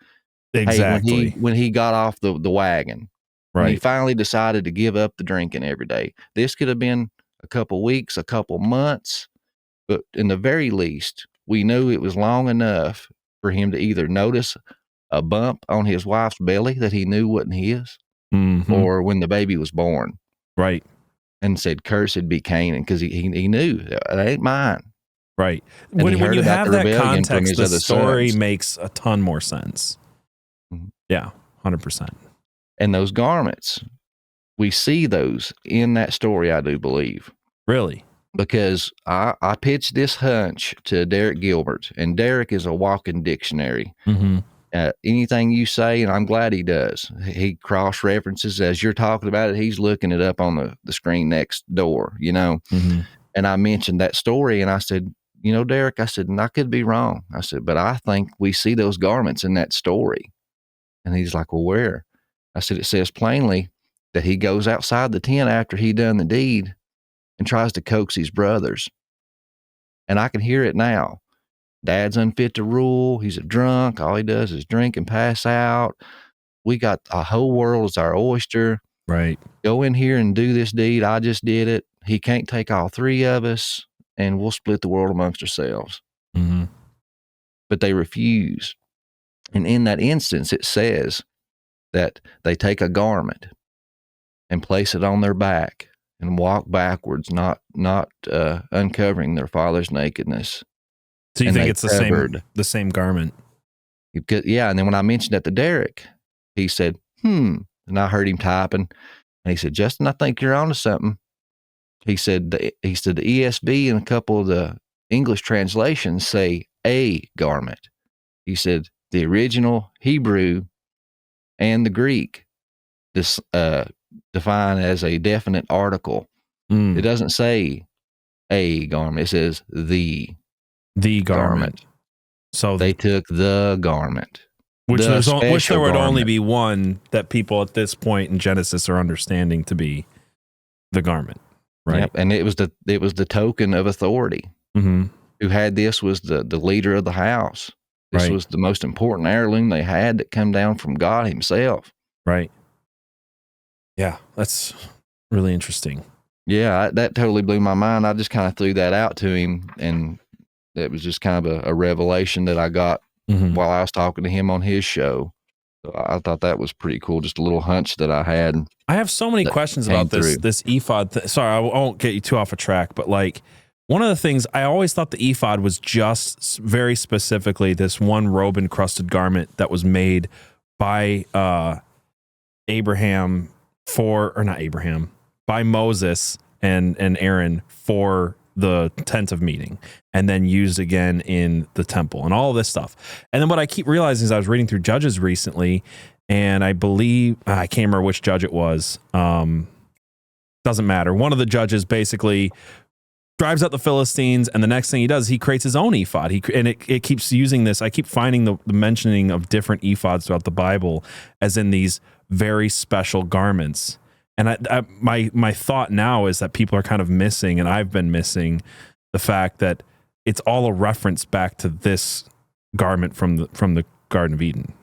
exactly,
hey, when he got off the wagon,
right.
when he finally decided to give up the drinking every day. This could have been a couple weeks, a couple months, but in the very least, we knew it was long enough for him to either notice a bump on his wife's belly that he knew wasn't his, or when the baby was born.
Right.
And said, cursed be Canaan, because he knew that ain't mine.
Right. When you have that context, the story makes a ton more sense. Mm-hmm. Yeah, 100%.
And those garments, we see those in that story, I do believe.
Really?
Because I pitched this hunch to Derek Gilbert, and Derek is a walking dictionary.
Mm-hmm.
Anything you say, and I'm glad he does. He cross-references as you're talking about it. He's looking it up on the screen next door, you know.
Mm-hmm.
And I mentioned that story, and I said, you know, Derek, I said, and I could be wrong. I said, but I think we see those garments in that story. And he's like, well, where? I said, it says plainly that he goes outside the tent after he done the deed and tries to coax his brothers. And I can hear it now. Dad's unfit to rule. He's a drunk. All he does is drink and pass out. We got a whole world as our oyster.
Right.
Go in here and do this deed. I just did it. He can't take all three of us, and we'll split the world amongst ourselves.
Mm-hmm.
But they refuse. And in that instance, it says that they take a garment and place it on their back and walk backwards, not uncovering their father's nakedness.
So you think it's the same garment?
Yeah. And then when I mentioned that to Derek, he said, and I heard him typing, and he said, Justin, I think you're onto something. He said the ESV and a couple of the English translations say a garment. He said the original Hebrew and the Greek define as a definite article. It doesn't say a garment. It says the garment. So they took the garment.
Which there would only be one that people at this point in Genesis are understanding to be the garment. Right.
Yep. And it was the token of authority.
Mm-hmm.
Who had this was the leader of the house. This was the most important heirloom they had that come down from God himself.
Right. Yeah, that's really interesting.
Yeah, that totally blew my mind. I just kind of threw that out to him, and it was just kind of a revelation that I got while I was talking to him on his show. So I thought that was pretty cool. Just a little hunch that I had.
I have so many questions about this ephod. Sorry, I won't get you too off a track, but like one of the things I always thought the ephod was just very specifically this one robe encrusted garment that was made by by Moses and Aaron for the tent of meeting, and then used again in the temple and all of this stuff. And then what I keep realizing is I was reading through Judges recently, and I believe, I can't remember which judge it was. Doesn't matter. One of the judges basically drives out the Philistines, and the next thing he does, he creates his own ephod. It keeps using this. I keep finding the mentioning of different ephods throughout the Bible as in these very special garments. And my thought now is that people are kind of missing, and I've been missing the fact that it's all a reference back to this garment from the Garden of Eden.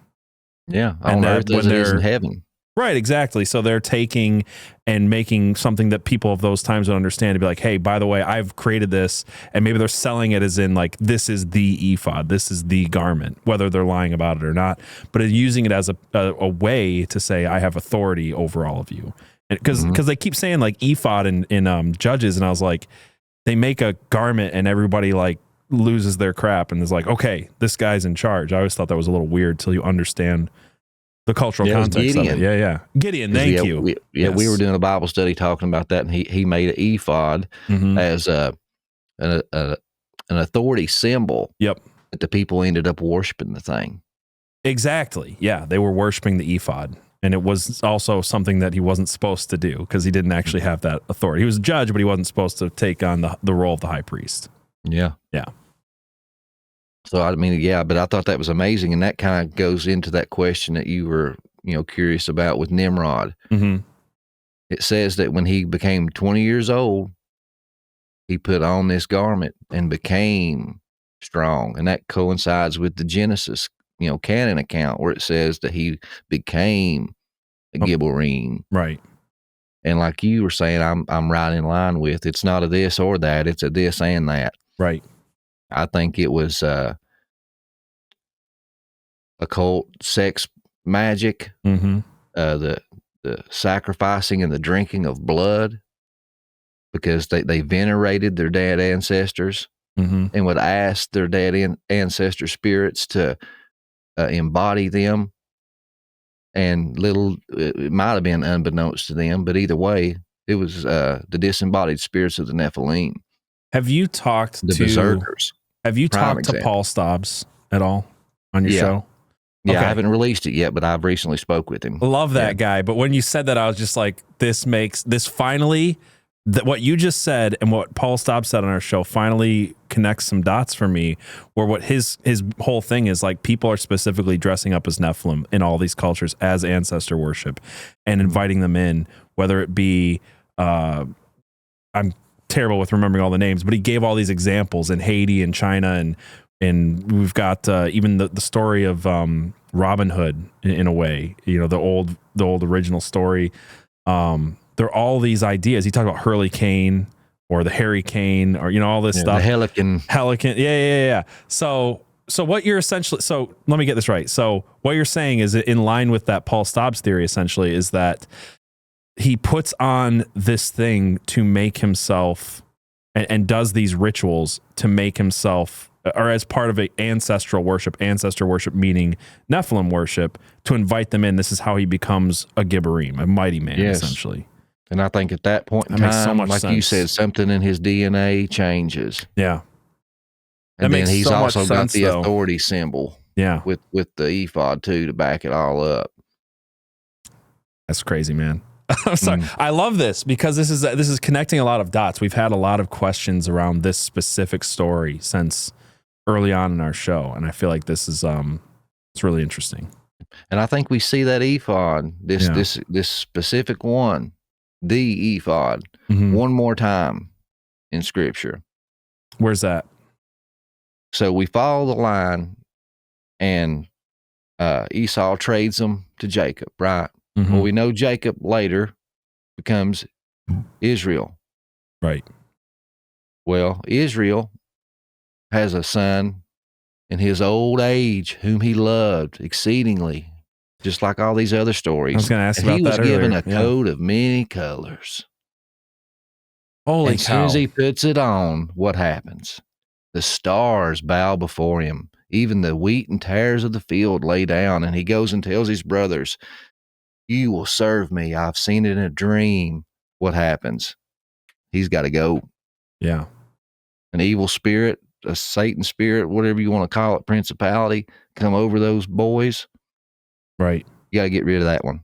Yeah, on earth as it is in heaven.
Right, exactly. So they're taking and making something that people of those times would understand to be like, hey, by the way, I've created this, and maybe they're selling it as in like, this is the ephod, this is the garment, whether they're lying about it or not, but using it as a way to say, I have authority over all of you. Because they keep saying like ephod in Judges, and I was like, they make a garment and everybody like loses their crap and is like, okay, this guy's in charge. I always thought that was a little weird till you understand the cultural context of it. Yeah. Gideon, thank you.
We were doing a Bible study talking about that, and he made an ephod as an authority symbol.
Yep.
But the people ended up worshiping the thing.
Exactly. Yeah, they were worshiping the ephod. And it was also something that he wasn't supposed to do because he didn't actually have that authority. He was a judge, but he wasn't supposed to take on the role of the high priest.
Yeah.
Yeah.
So, I mean, yeah, but I thought that was amazing. And that kind of goes into that question that you were, curious about with Nimrod.
Mm-hmm.
It says that when he became 20 years old, he put on this garment and became strong. And that coincides with the Genesis, canon account where it says that he became a Gibberine.
Right.
And like you were saying, I'm right in line with, it's not a this or that, it's a this and that.
Right.
I think it was occult sex magic,
mm-hmm.
The sacrificing and the drinking of blood, because they venerated their dead ancestors,
mm-hmm.
and would ask their dead ancestor spirits to embody them. And it might have been unbeknownst to them, but either way, it was the disembodied spirits of the Nephilim.
Have you talked
the berserkers?
Have you talked to Paul Stobbs at all on your show?
Yeah, okay. I haven't released it yet, but I've recently spoke with him.
Love that guy. But when you said that, I was just like, this finally, what you just said and what Paul Stobbs said on our show finally connects some dots for me, where what his whole thing is like, people are specifically dressing up as Nephilim in all these cultures as ancestor worship and inviting them in, whether it be, I'm terrible with remembering all the names, but he gave all these examples in Haiti and China, and we've got even the story of Robin Hood in a way, the old original story. There are all these ideas. He talked about Hurley Cane or the Harry Cane, or all this stuff.
The Helican.
Yeah. So what you're essentially, so let me get this right. So what you're saying is, in line with that Paul Stobbs theory, essentially, is that he puts on this thing to make himself and does these rituals to make himself, or as part of ancestor worship meaning Nephilim worship, to invite them in. This is how he becomes a Gibberim, a mighty man, essentially.
And I think at that point in time, like you said, something in his DNA changes.
Yeah.
And then he's also got the authority symbol.
Yeah.
With the ephod too, to back it all up.
That's crazy, man. I'm sorry. I love this because this is connecting a lot of dots. We've had a lot of questions around this specific story since early on in our show, and I feel like this is it's really interesting.
And I think we see that ephod, this specific one, the ephod, one more time in Scripture.
Where's that?
So we follow the line, and Esau trades them to Jacob, right?
Mm-hmm.
Well, we know Jacob later becomes Israel.
Right.
Well, Israel has a son in his old age whom he loved exceedingly, just like all these other stories.
I was going to ask about that earlier.
He was given a coat of many colors.
Holy
cow. As soon as he puts it on, what happens? The stars bow before him. Even the wheat and tares of the field lay down, and he goes and tells his brothers, "You will serve me. I've seen it in a dream." What happens? He's got to go.
Yeah.
An evil spirit, a Satan spirit, whatever you want to call it, principality, come over those boys.
Right.
You got to get rid of that one.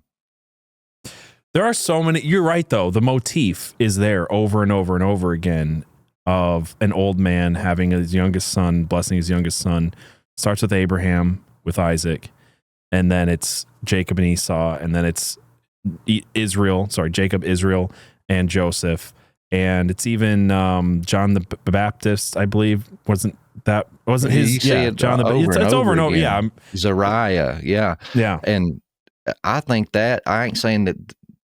There are so many. You're right, though. The motif is there over and over and over again of an old man having his youngest son, blessing his youngest son. Starts with Abraham, with Isaac, and then it's Jacob and Esau, and then it's Jacob, Israel, and Joseph. And it's even John the Baptist, I believe. Wasn't his? Yeah, John the Baptist. It's over and over. Yeah,
Zariah. Yeah,
yeah.
And I think that I ain't saying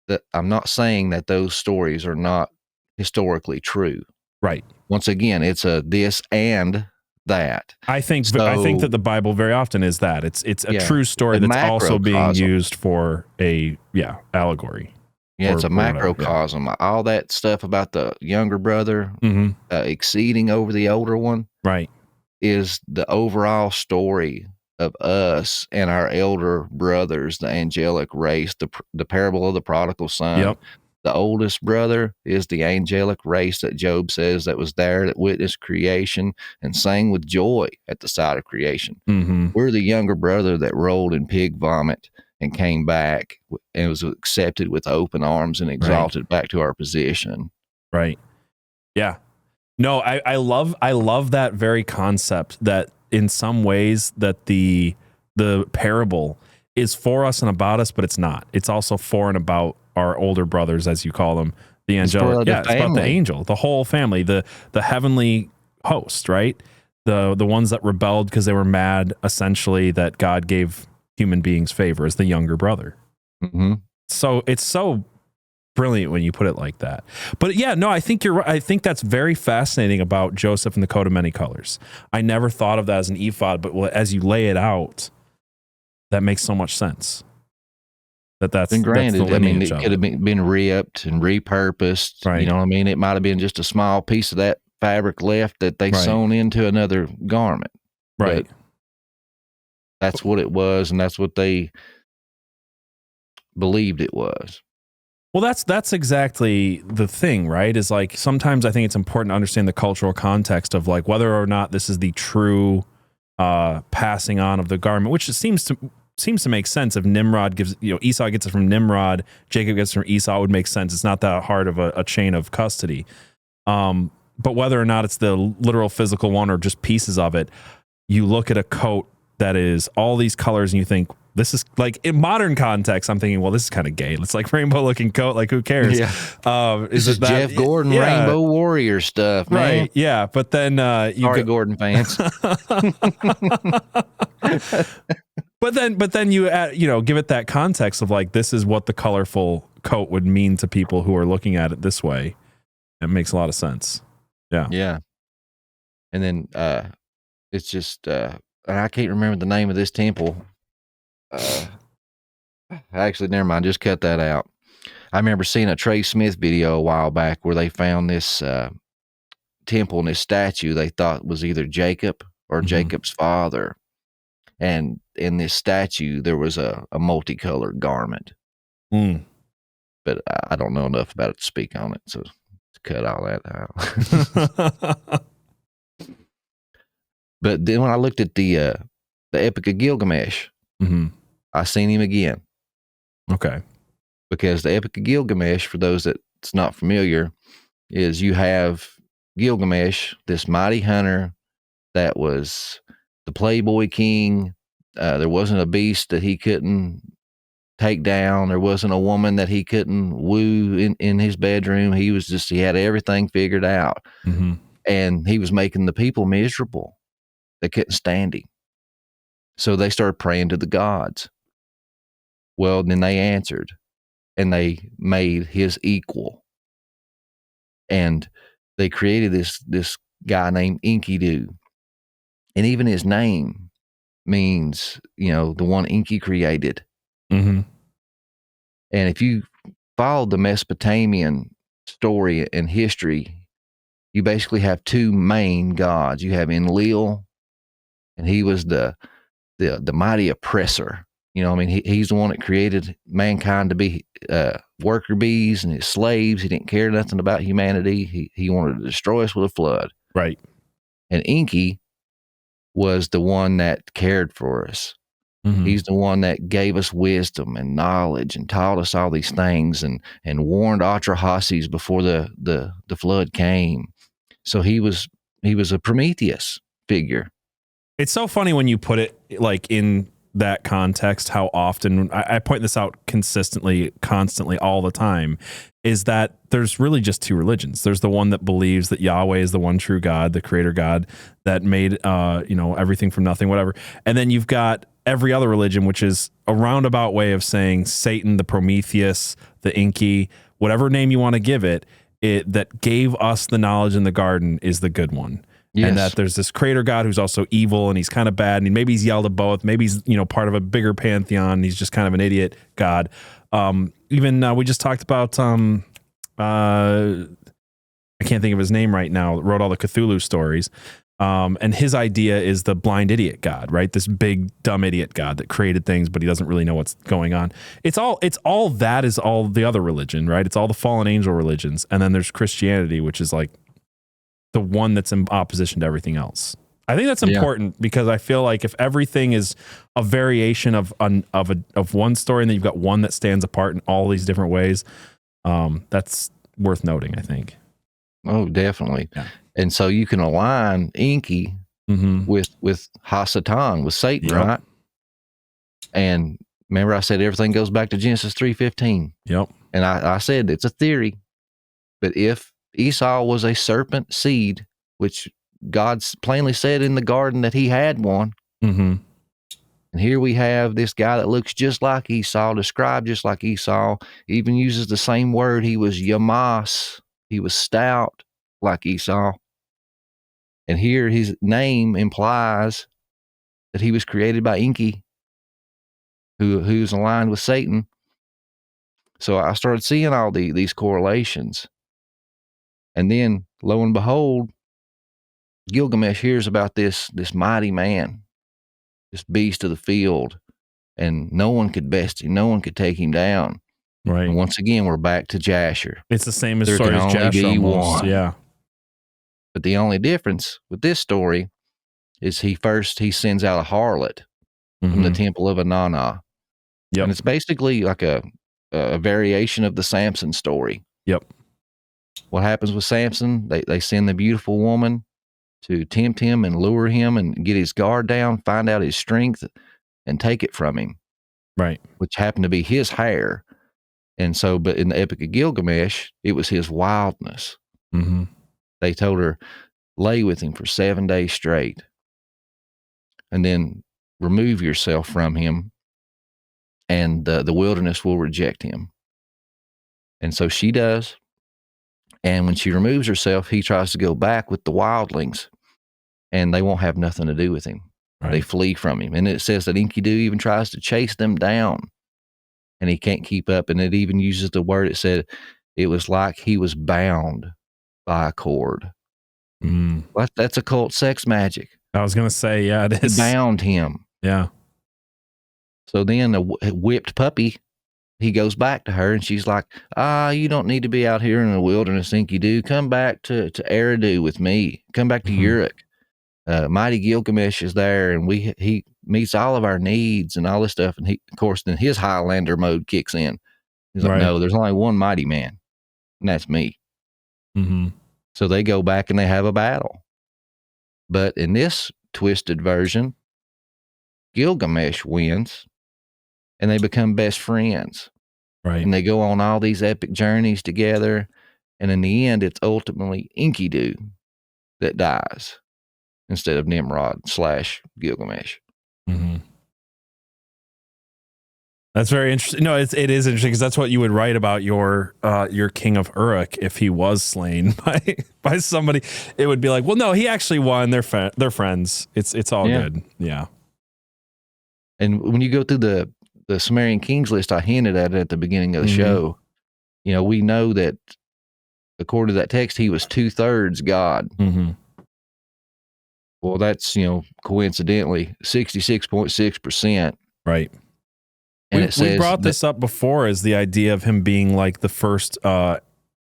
that I'm not saying that those stories are not historically true.
Right.
Once again, it's a this and that.
I think that the Bible very often is that it's a true story that's also being used for a allegory.
Yeah, it's a macrocosm. Yeah. All that stuff about the younger brother exceeding over the older one,
right,
is the overall story of us and our elder brothers, the angelic race, the parable of the prodigal son, The oldest brother is the angelic race that Job says that was there, that witnessed creation and sang with joy at the sight of creation.
Mm-hmm.
We're the younger brother that rolled in pig vomit and came back and was accepted with open arms and exalted back to our position.
Right. Yeah. No, I love that very concept, that in some ways that the parable is for us and about us, but it's not. It's also for and about our older brothers, as you call them, the angelic. It's about the angel, the whole family, the heavenly host, right? The ones that rebelled because they were mad, essentially, that God gave human beings favor as the younger brother.
Mm-hmm.
So it's so brilliant when you put it like that. But yeah, no, I think you're right. I think that's very fascinating about Joseph and the coat of many colors. I never thought of that as an ephod, but as you lay it out, that makes so much sense. That's
and granted,
that's the lineage.
it could have been ripped and repurposed.
Right.
You know what I mean? It might have been just a small piece of that fabric left that they sewn into another garment.
Right.
But that's what it was, and that's what they believed it was.
Well, that's exactly the thing, right? Is like, sometimes I think it's important to understand the cultural context of like whether or not this is the true passing on of the garment, which seems to make sense. If Nimrod gives, Esau gets it from Nimrod, Jacob gets it from Esau, it would make sense. It's not that hard of a chain of custody. But whether or not it's the literal physical one or just pieces of it, you look at a coat that is all these colors and you think, this is like, in modern context, I'm thinking, well, this is kind of gay. It's like rainbow looking coat. Like, who cares?
Yeah.
Is it
Jeff Gordon Rainbow Warrior stuff, man.
Right. Yeah. But then
Sorry, Gordon fans.
But then you add, give it that context of like, this is what the colorful coat would mean to people who are looking at it this way. It makes a lot of sense. Yeah.
Yeah. And then it's just I can't remember the name of this temple. Actually, never mind. Just cut that out. I remember seeing a Trey Smith video a while back where they found this temple and this statue they thought was either Jacob or Jacob's father. And in this statue, there was a multicolored garment. But I don't know enough about it to speak on it, so cut all that out. But then when I looked at the Epic of Gilgamesh, I seen him again.
Okay.
Because the Epic of Gilgamesh, for those that's not familiar, is you have Gilgamesh, this mighty hunter that was the Playboy King. There wasn't a beast that he couldn't take down. There wasn't a woman that he couldn't woo in his bedroom. He had everything figured out. And he was making the people miserable. They couldn't stand him. So they started praying to the gods. Well, then they answered, and they made his equal. And they created this guy named Enkidu. And even his name means, the one Enki created. And if you follow the Mesopotamian story and history, you basically have two main gods. You have Enlil, and he was the mighty oppressor. He's the one that created mankind to be worker bees and his slaves. He didn't care nothing about humanity. He wanted to destroy us with a flood.
Right.
And Enki was the one that cared for us. He's the one that gave us wisdom and knowledge and taught us all these things and warned Atrahasis before the flood came. So he was a Prometheus figure.
It's so funny when you put it like in that context, how often I point this out consistently, constantly, all the time, is that there's really just two religions. There's the one that believes that Yahweh is the one true God, the creator God that made, everything from nothing, whatever. And then you've got every other religion, which is a roundabout way of saying Satan, the Prometheus, the Enki, whatever name you want to give it, that gave us the knowledge in the garden is the good one. Yes. And that there's this creator God who's also evil and he's kind of bad and maybe he's yelled at both. Maybe he's, part of a bigger pantheon. And he's just kind of an idiot God. We just talked about, I can't think of his name right now, wrote all the Cthulhu stories. And his idea is the blind idiot God, right? This big dumb idiot God that created things, but he doesn't really know what's going on. It's all that is all the other religion, right? It's all the fallen angel religions. And then there's Christianity, which is like the one that's in opposition to everything else. I think that's important because I feel like if everything is a variation of one story and then you've got one that stands apart in all these different ways, that's worth noting, I think.
Oh, definitely.
Yeah.
And so you can align Enki with Hasatan, with Satan, right? And remember I said everything goes back to Genesis 3:15.
Yep.
And I said it's a theory, but if Esau was a serpent seed, which God plainly said in the garden that he had one, and here we have this guy that looks just like Esau, described just like Esau, even uses the same word. He was Yamas. He was stout like Esau. And here his name implies that he was created by Enki, who's aligned with Satan. So I started seeing all these correlations. And then, lo and behold, Gilgamesh hears about this mighty man, this beast of the field, and no one could best him. No one could take him down.
Right.
And once again, we're back to Jasher.
It's the same as
There
story
can
as
only
Jasher
be
almost.
one.
Yeah.
But the only difference with this story is he sends out a harlot from the temple of Inanna.
Yep.
And it's basically like a variation of the Samson story.
Yep.
What happens with Samson? They send the beautiful woman to tempt him and lure him and get his guard down, find out his strength, and take it from him.
Right.
Which happened to be his hair. And so, but in the Epic of Gilgamesh, it was his wildness. They told her, lay with him for 7 days straight, and then remove yourself from him, and the wilderness will reject him. And so she does. And when she removes herself, he tries to go back with the wildlings, and they won't have nothing to do with him. Right. They flee from him. And it says that Enkidu even tries to chase them down, and he can't keep up. And it even uses the word, it said it was like he was bound by a cord. Well, that's occult sex magic.
I was going to say, yeah, it is.
He bound him.
Yeah. So
then a whipped puppy, he goes back to her, and she's like, you don't need to be out here in the wilderness, Enkidu. Come back to Eridu with me. Come back to Uruk. Mighty Gilgamesh is there, and he meets all of our needs and all this stuff. And of course, then his Highlander mode kicks in. He's like, no, there's only one mighty man, and that's me. So they go back and they have a battle. But in this twisted version, Gilgamesh wins, and they become best friends.
Right.
And they go on all these epic journeys together. And in the end, it's ultimately Enkidu that dies instead of Nimrod / Gilgamesh.
That's very interesting. No, it is interesting because that's what you would write about your king of Uruk if he was slain by somebody. It would be like, well, no, he actually won. They're friends. It's all good. Yeah.
And when you go through the Sumerian kings list, I hinted at it at the beginning of the show. You know, we know that according to that text, he was 2/3 God. Well, that's, coincidentally 66.6%.
Right.
And
we brought this up before as the idea of him being like the first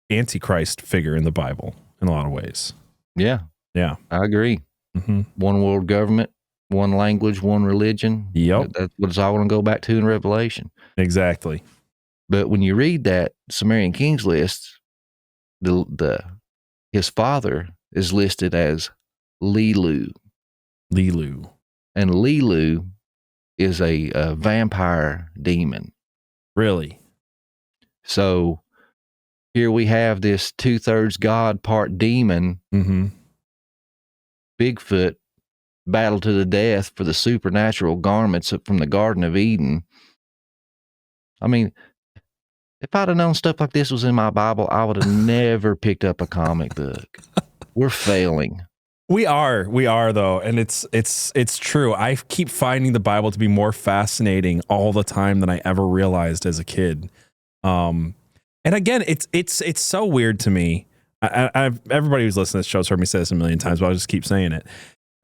Antichrist figure in the Bible in a lot of ways.
Yeah.
Yeah.
I agree. One world government, one language, one religion.
Yep.
That's what it's all going to go back to in Revelation.
Exactly.
But when you read that Sumerian kings list, his father is listed as Lilu. And Lilu is a vampire demon.
Really?
So here we have this 2/3 God, part demon, Bigfoot, battle to the death for the supernatural garments from the Garden of Eden. I mean, if I'd have known stuff like this was in my Bible, I would have never picked up a comic book. We're failing.
We are though, and it's true. I keep finding the Bible to be more fascinating all the time than I ever realized as a kid. And again, it's so weird to me. everybody who's listening to this show has heard me say this a million times, but I'll just keep saying it,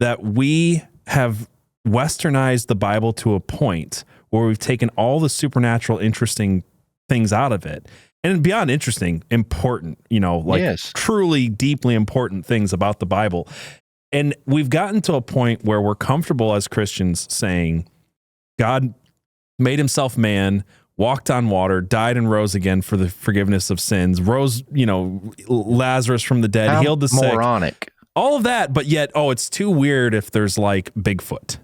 that we have westernized the Bible to a point where we've taken all the supernatural, interesting things out of it. And beyond interesting, important,
Yes.
truly deeply important things about the Bible. And we've gotten to a point where we're comfortable as Christians saying God made himself man, walked on water, died and rose again for the forgiveness of sins, rose, Lazarus from the dead, healed the sick.
Moronic.
All of that, but yet, it's too weird if there's like Bigfoot.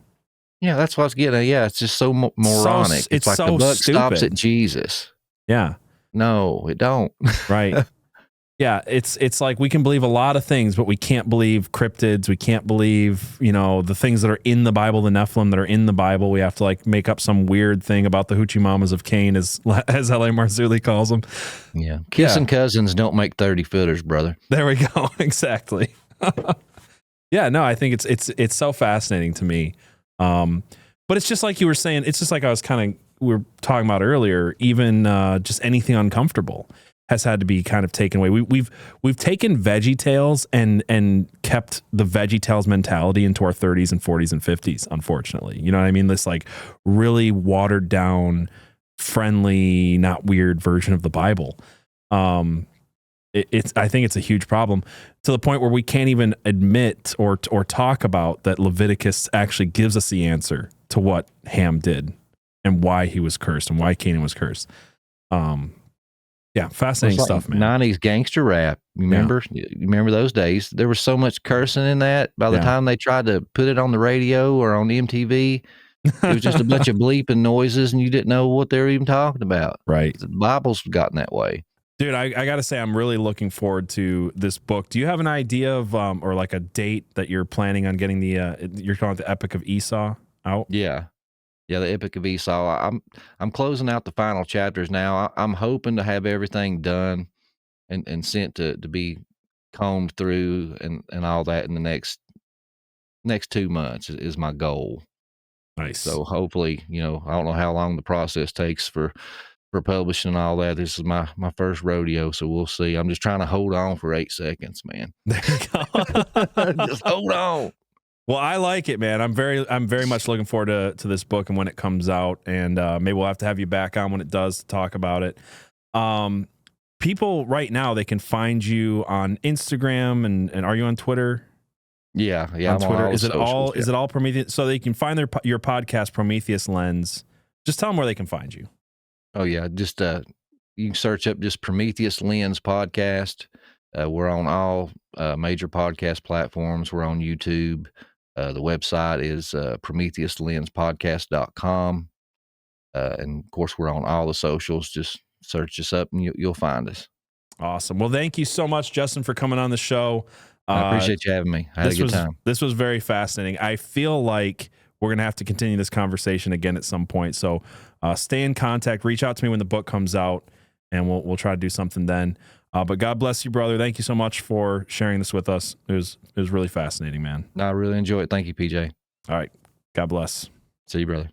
Yeah, that's what I was getting at. Yeah, it's just so moronic. It's like
so
the buck stops
stupid.
at Jesus.
Yeah.
No, it don't.
Right. Yeah, it's like we can believe a lot of things, but we can't believe cryptids. We can't believe, the things that are in the Bible, the Nephilim that are in the Bible. We have to like make up some weird thing about the hoochie mamas of Cain, as L.A. Marzulli calls them.
Yeah. Kissing cousins don't make 30-footers, brother.
There we go. Exactly. Yeah, no, I think it's so fascinating to me. But it's just like you were saying, it's just like we were talking about earlier, even just anything uncomfortable has had to be kind of taken away. We've taken Veggie Tales and kept the Veggie Tales mentality into our 30s and 40s and 50s, unfortunately. You know what I mean? This like really watered down, friendly, not weird version of the Bible. I think it's a huge problem to the point where we can't even admit or talk about that Leviticus actually gives us the answer to what Ham did and why he was cursed and why Canaan was cursed. Yeah, fascinating stuff, man.
90s gangster rap. You remember? Yeah. You remember those days? There was so much cursing in that. By the time they tried to put it on the radio or on MTV, it was just a bunch of bleeping noises, and you didn't know what they were even talking about.
Right.
The Bible's gotten that way.
Dude, I got to say, I'm really looking forward to this book. Do you have an idea of, or like a date that you're planning on getting you're calling it the Epic of Esau out?
Yeah. Yeah, the Epic of Esau. I'm closing out the final chapters now. I'm hoping to have everything done and sent to be combed through and all that in the next 2 months is my goal.
Nice.
So hopefully, I don't know how long the process takes for publishing and all that. This is my first rodeo, so we'll see. I'm just trying to hold on for 8 seconds, man.
There you go.
Just hold on.
Well, I like it, man. I'm very much looking forward to this book and when it comes out, and maybe we'll have to have you back on when it does to talk about it. People right now, they can find you on Instagram and are you on Twitter?
Yeah,
on Twitter. Is it all Prometheus? So they can find your podcast Prometheus Lens. Just tell them where they can find you.
Oh yeah, just you can search up just Prometheus Lens podcast. We're on all major podcast platforms. We're on YouTube. The website is PrometheusLensPodcast.com. And of course, we're on all the socials. Just search us up and you'll find us.
Awesome. Well, thank you so much, Justin, for coming on the show.
I appreciate you having me. I had a good time.
This was very fascinating. I feel like we're going to have to continue this conversation again at some point. So stay in contact. Reach out to me when the book comes out, and we'll try to do something then. But God bless you, brother. Thank you so much for sharing this with us. It was really fascinating, man.
No, I really enjoy it. Thank you, PJ.
All right. God bless.
See you, brother.